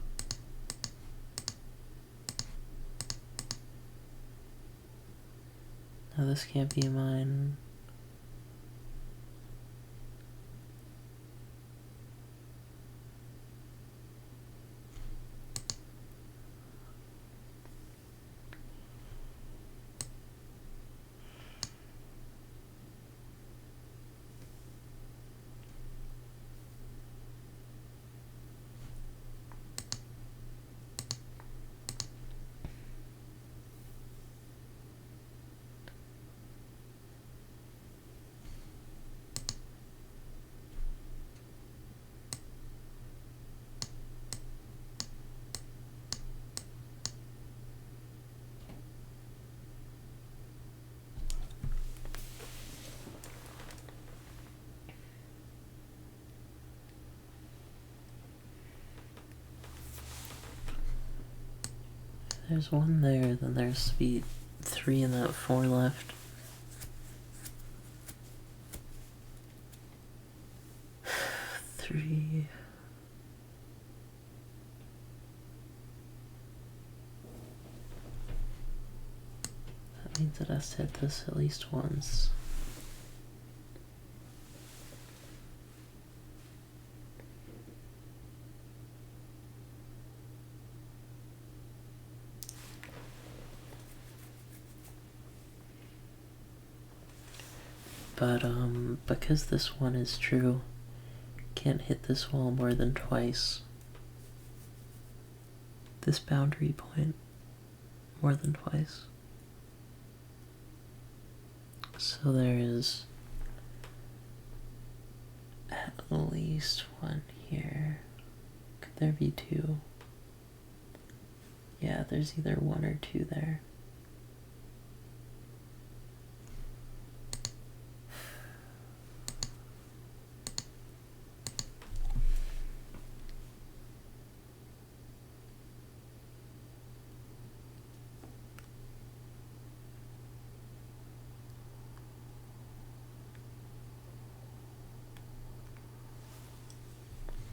No, this can't be mine. There's one there, then there's to be 3 and that 4 left. Three. That means it has to hit this at least once. But, because this one is true, can't hit this wall more than twice. This boundary point more than twice. So there is at least one here. Could there be 2? Yeah, there's either 1 or 2 there.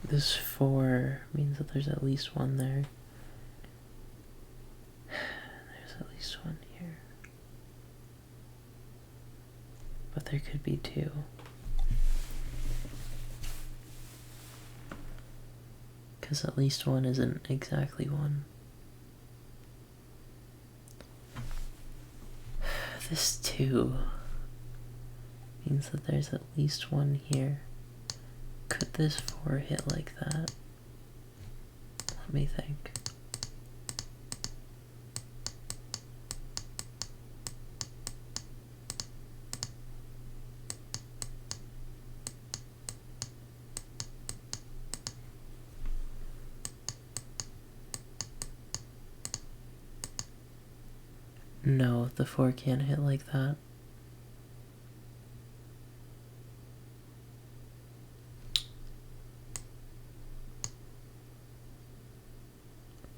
This 4 means that there's at least 1 there. There's at least 1 here. But there could be 2. Because at least 1 isn't exactly 1. This 2 means that there's at least 1 here. Could this 4 hit like that? Let me think. No, the 4 can't hit like that.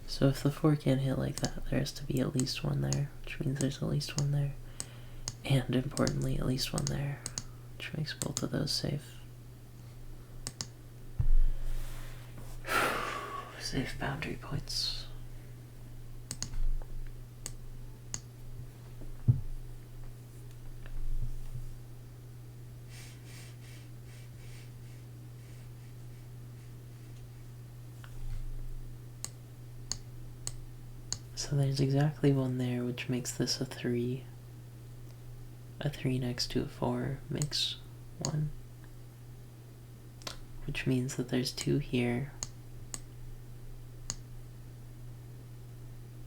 So if the 4 can't hit like that, there has to be at least 1 there, which means there's at least 1 there. And importantly, at least 1 there, which makes both of those safe. Safe boundary points. So there's exactly 1 there, which makes this a 3. A 3 next to a 4 makes 1. Which means that there's 2 here.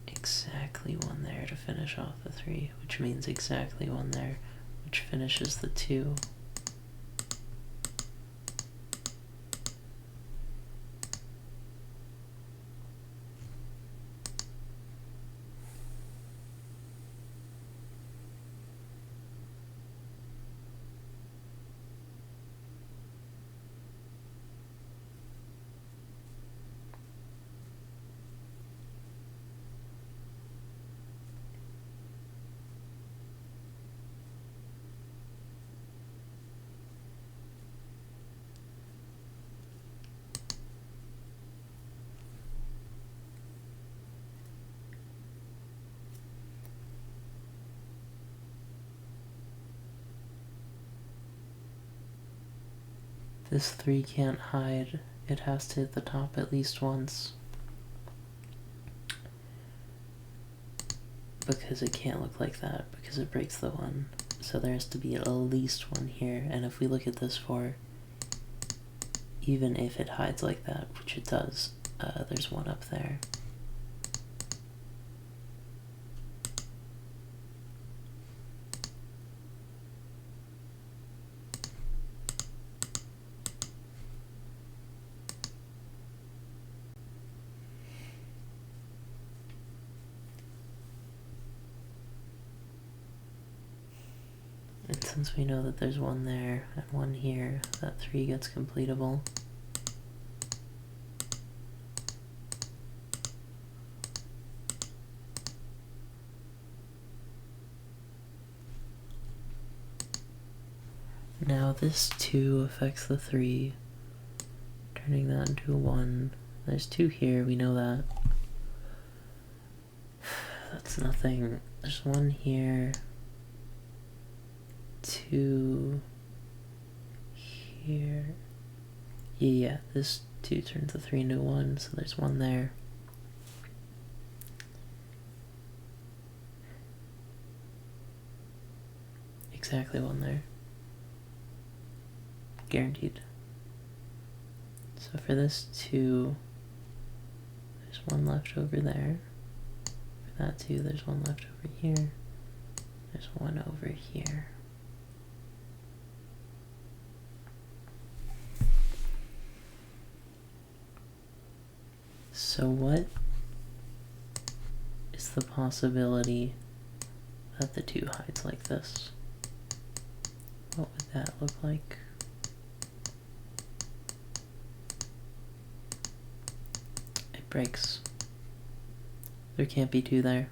Exactly 1 there to finish off the 3, which means exactly 1 there, which finishes the 2. This 3 can't hide. It has to hit the top at least once. Because it can't look like that, because it breaks the 1. So there has to be at least 1 here, and if we look at this 4, even if it hides like that, which it does, there's 1 up there. And since we know that there's 1 there and 1 here, that 3 gets completable. Now this 2 affects the 3, turning that into a 1. There's 2 here, we know that. That's nothing. There's 1 here. 2 here. Yeah, this 2 turns the 3 into 1, so there's 1 there. Exactly 1 there. Guaranteed. So for this 2, there's 1 left over there. For that 2, there's 1 left over here. There's 1 over here. So what is the possibility that the 2 hides like this? What would that look like? It breaks. There can't be 2 there.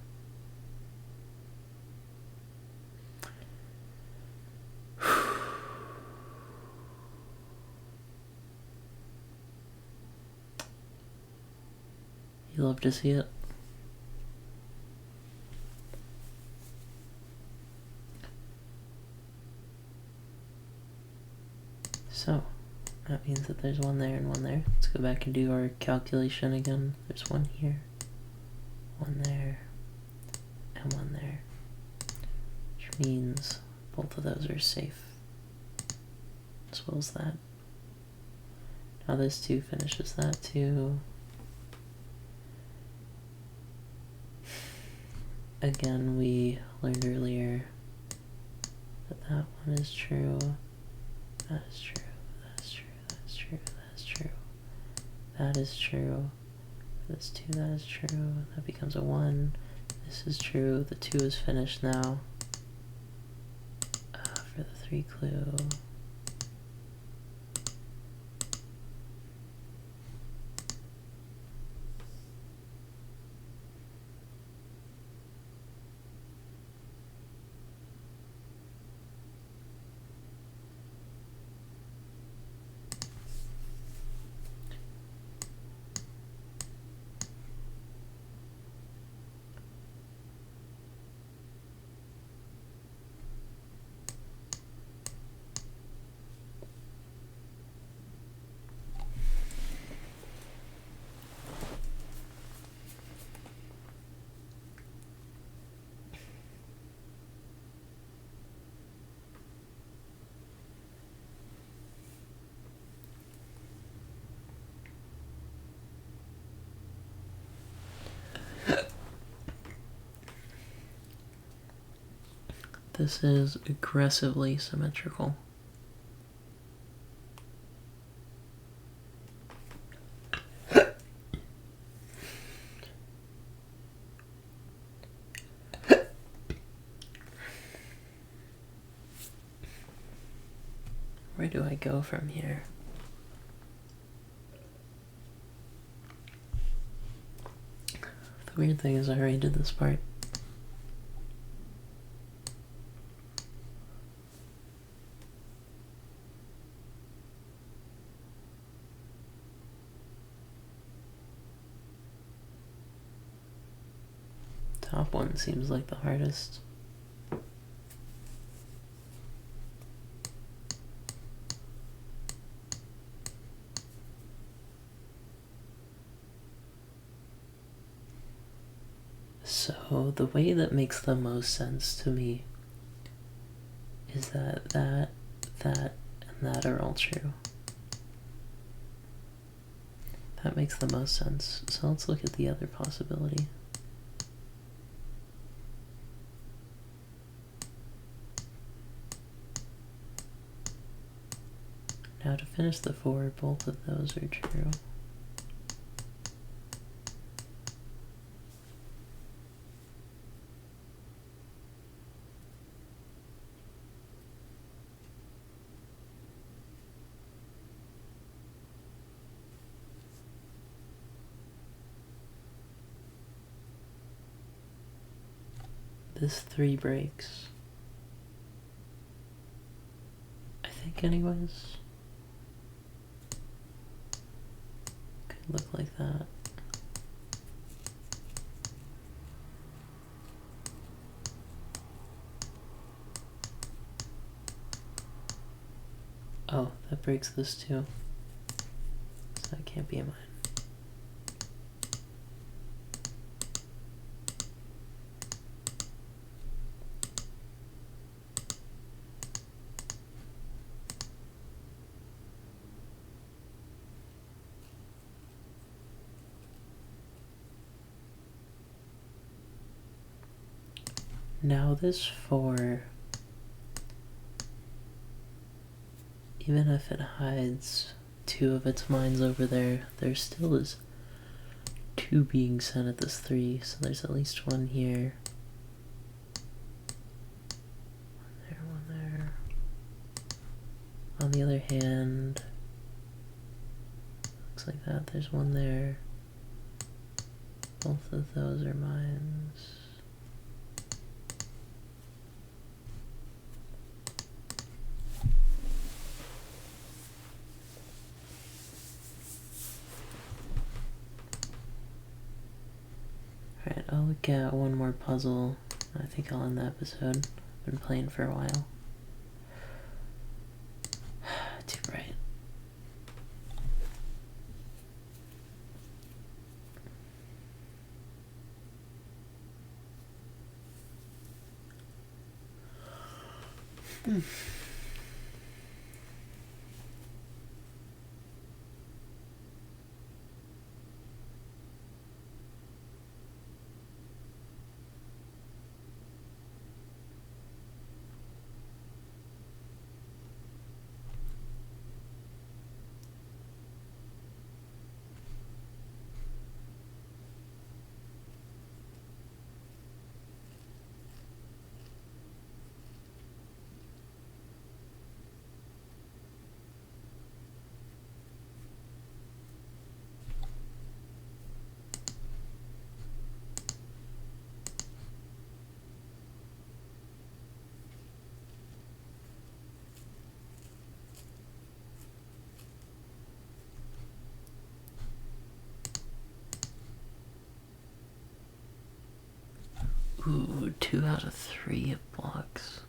You love to see it. So, that means that there's 1 there and 1 there. Let's go back and do our calculation again. There's 1 here, 1 there, and 1 there. Which means both of those are safe. As well as that. Now this 2 finishes that 2. Again, we learned earlier that that 1 is true, that is true, that is true, that is true, that is true, that is true, this 2, that is true, that becomes a 1, this is true, the 2 is finished now, for the 3 clue. This is aggressively symmetrical. Where do I go from here? The weird thing is I already did this part. Top 1 seems like the hardest. So the way that makes the most sense to me is that, and that are all true. That makes the most sense. So let's look at the other possibility. Now to finish the 4, both of those are true. This 3 breaks. I think anyways. Could look like that. Oh, that breaks this too. So that can't be mine. Now this 4, even if it hides 2 of its mines over there, there still is 2 being sent at this 3, so there's at least 1 here. 1 there. On the other hand, looks like that, there's 1 there. Both of those are mines. Alright, I'll look at 1 more puzzle. I think I'll end the episode. I've been playing for a while. Too bright. Ooh, 2 out of 3 blocks.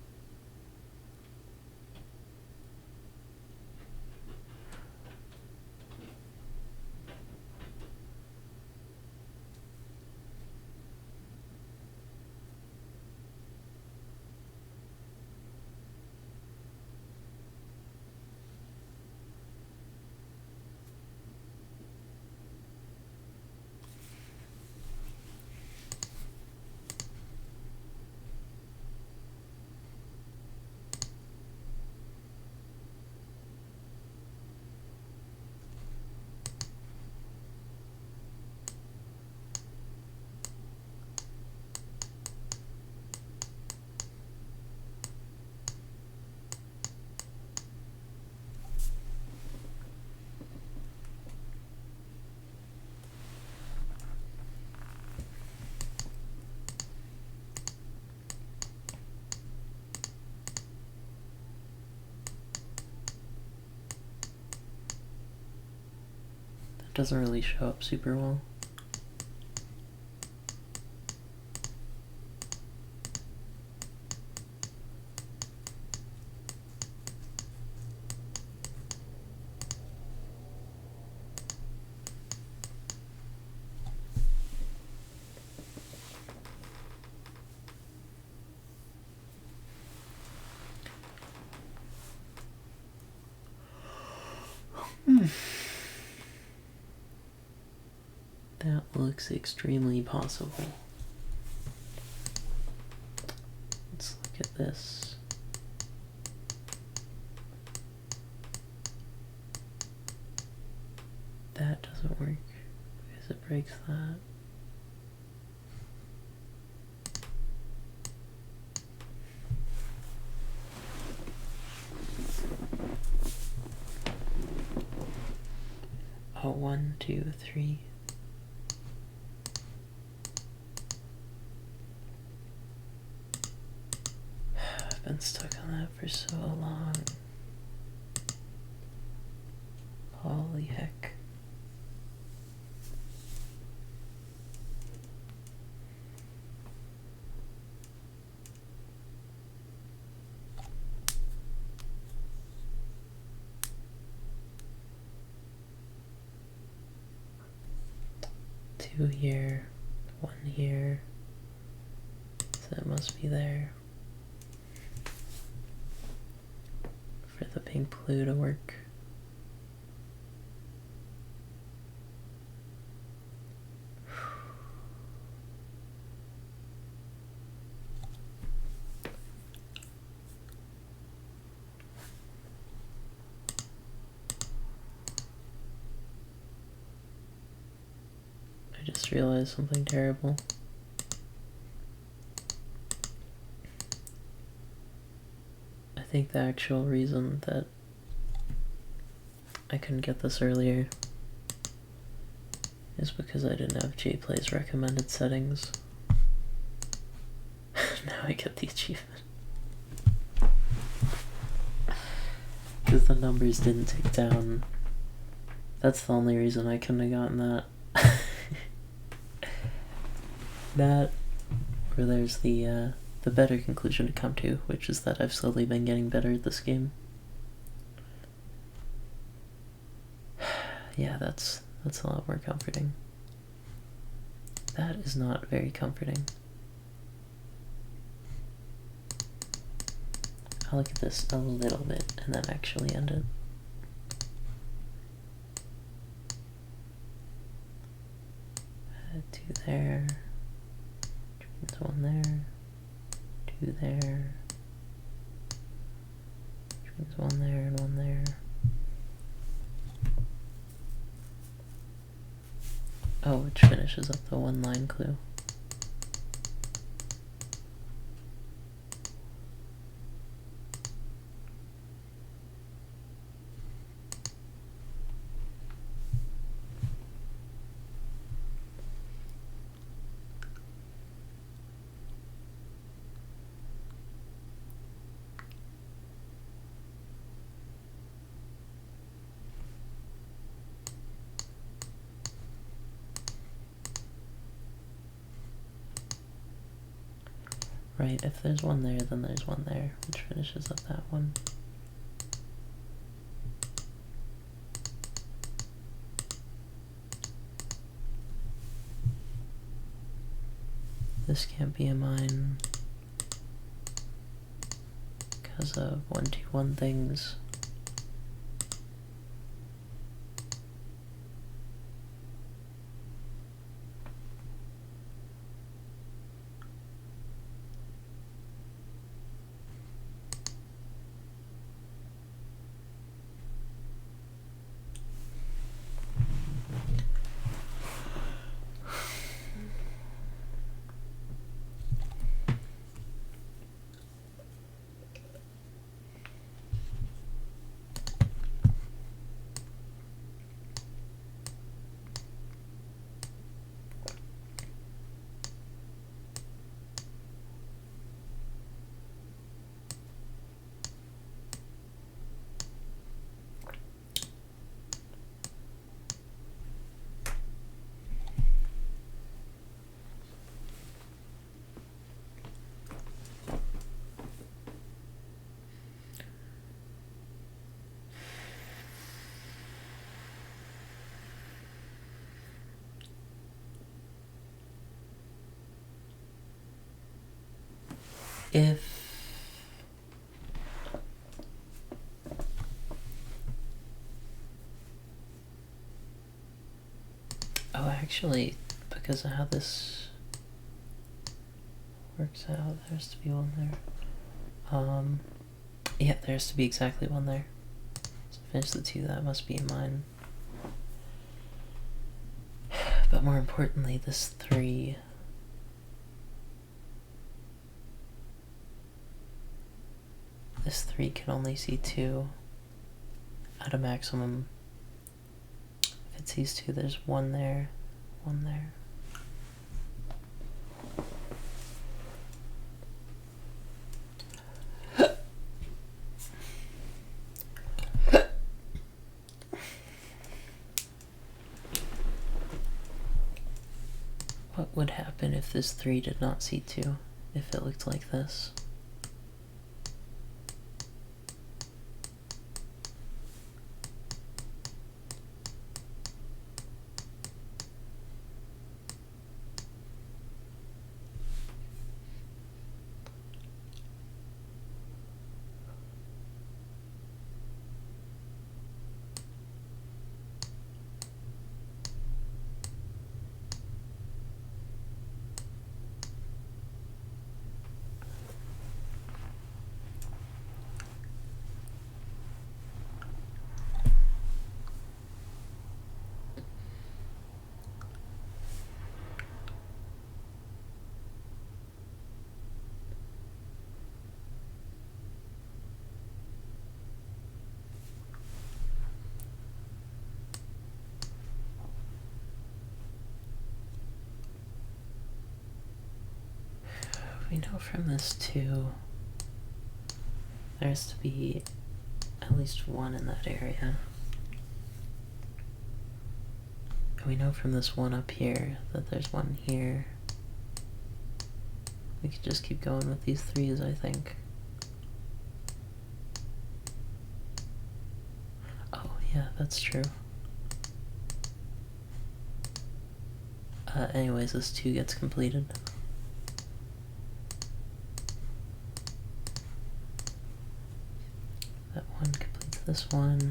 Doesn't really show up super well. That looks extremely possible. Let's look at this. That doesn't work because it breaks that. Oh, 1, 2, 3. I've been stuck on that for so long. Holy heck. Two here, 1 here, so it must be there for the pink blue to work. I just realized something terrible. I think the actual reason that I couldn't get this earlier is because I didn't have JPlay's recommended settings. Now I get the achievement. Because the numbers didn't tick down. That's the only reason I couldn't have gotten that. That, or there's the better conclusion to come to, which is that I've slowly been getting better at this game. Yeah, that's a lot more comforting. That is not very comforting. I'll look at this a little bit and then actually end it. Two there. There's 1 there. 2 there. There's 1 there and 1 there. Oh, which finishes up the 1 line clue. Right, if there's 1 there, then there's 1 there, which finishes up that one. This can't be a mine because of 1, 2, 1 things. If Oh, actually, because of how this works out, there has to be one there. Yeah, there has to be exactly one there. So finish the 2, that must be in mine. But more importantly, this 3... This 3 can only see 2 at a maximum. If it sees 2, there's 1 there, 1 there. What would happen if this 3 did not see 2? If it looked like this? We know from this 2, there has to be at least 1 in that area. And we know from this 1 up here that there's 1 here. We could just keep going with these 3s, I think. Oh, yeah, that's true. Anyways, this 2 gets completed. That 1 completes this 1.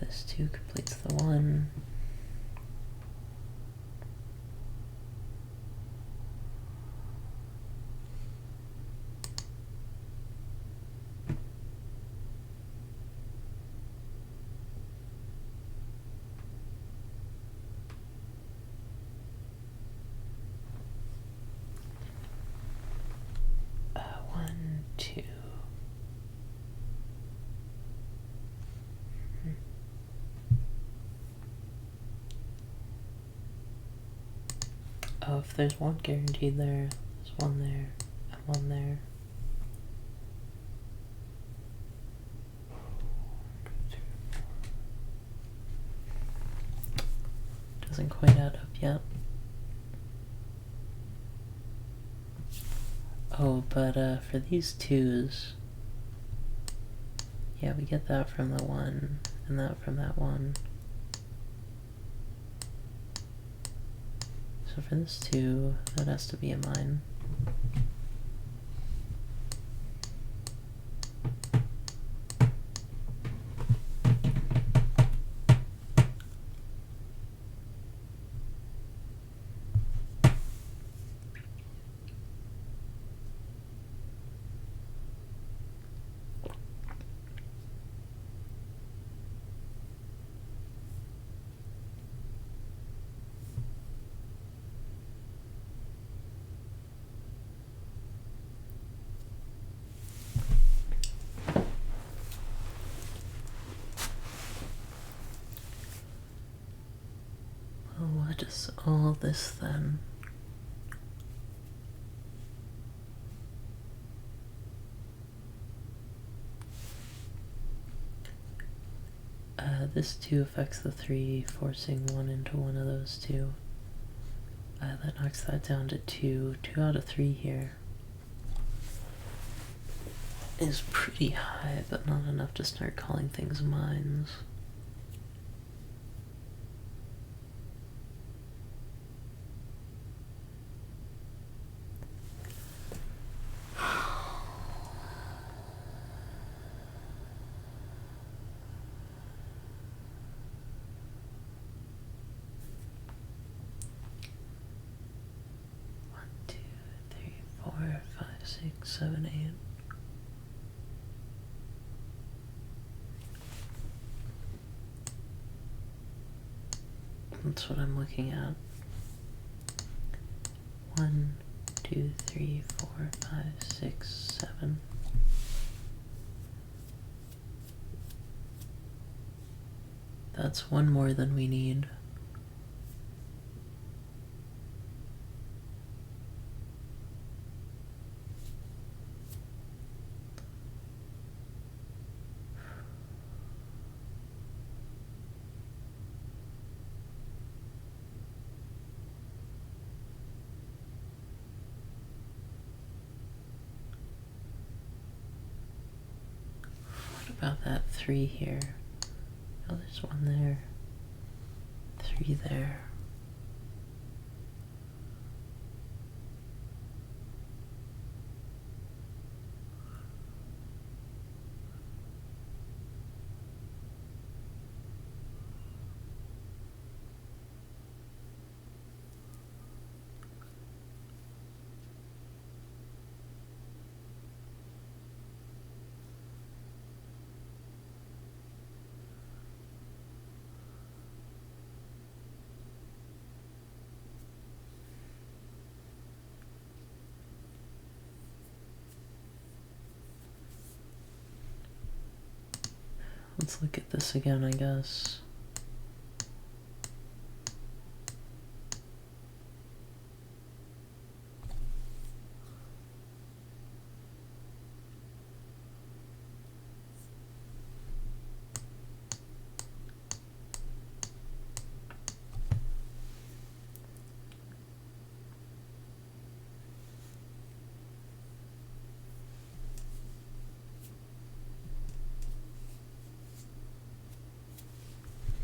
This 2 completes the 1. Oh, if there's 1 guaranteed there, there's 1 there, and 1 there. Doesn't quite add up yet. Oh, but for these 2s, yeah, we get that from the 1, and that from that 1. So for this 2, that has to be a mine. What is all this then? This 2 affects the 3, forcing 1 into one of those 2. That knocks that down to 2. 2 out of 3 here is pretty high, but not enough to start calling things mines. 6, 7, 8. That's what I'm looking at. 1, 2, 3, 4, 5, 6, 7. That's one more than we need. What about that 3 here? Oh, there's 1 there. 3 there. Let's look at this again, I guess.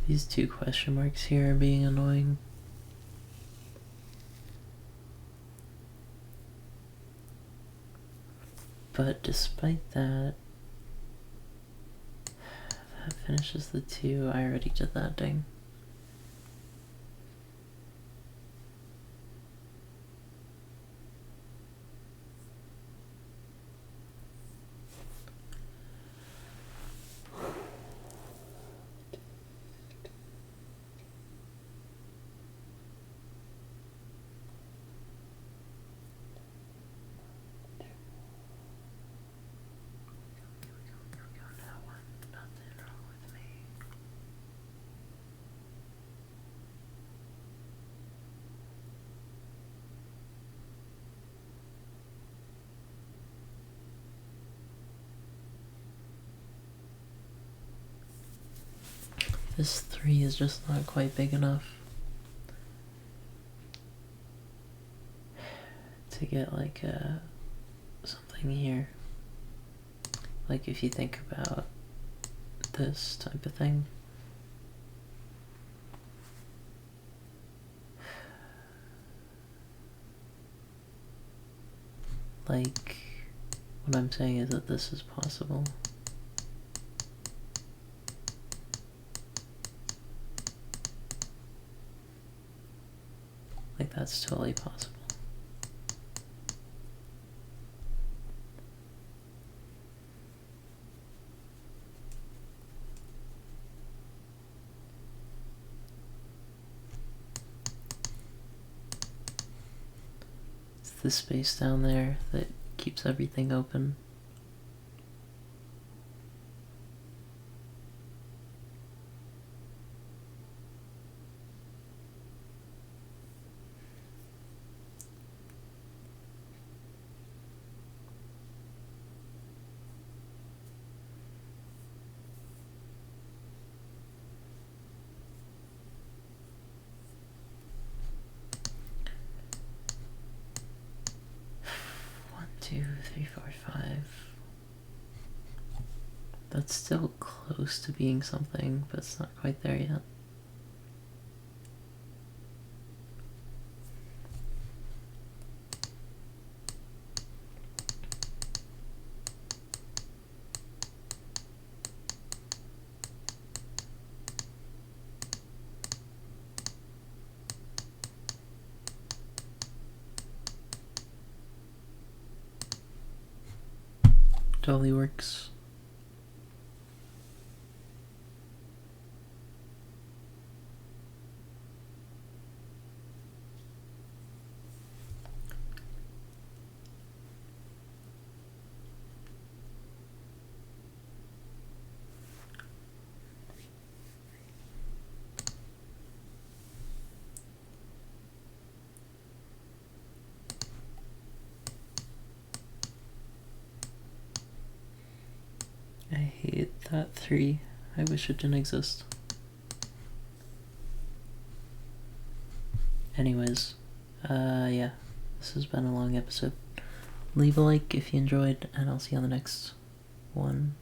These 2 question marks here are being annoying. But despite that, that finishes the 2. I already did that, dang. This 3 is just not quite big enough to get like something here. Like if you think about this type of thing. Like, what I'm saying is that this is possible. Like, that's totally possible. It's the space down there that keeps everything open. Two, three, four, 5. That's still close to being something, but it's not quite there yet. totally works. I hate that 3. I wish it didn't exist. Anyways, yeah, this has been a long episode. Leave a like if you enjoyed, and I'll see you on the next one.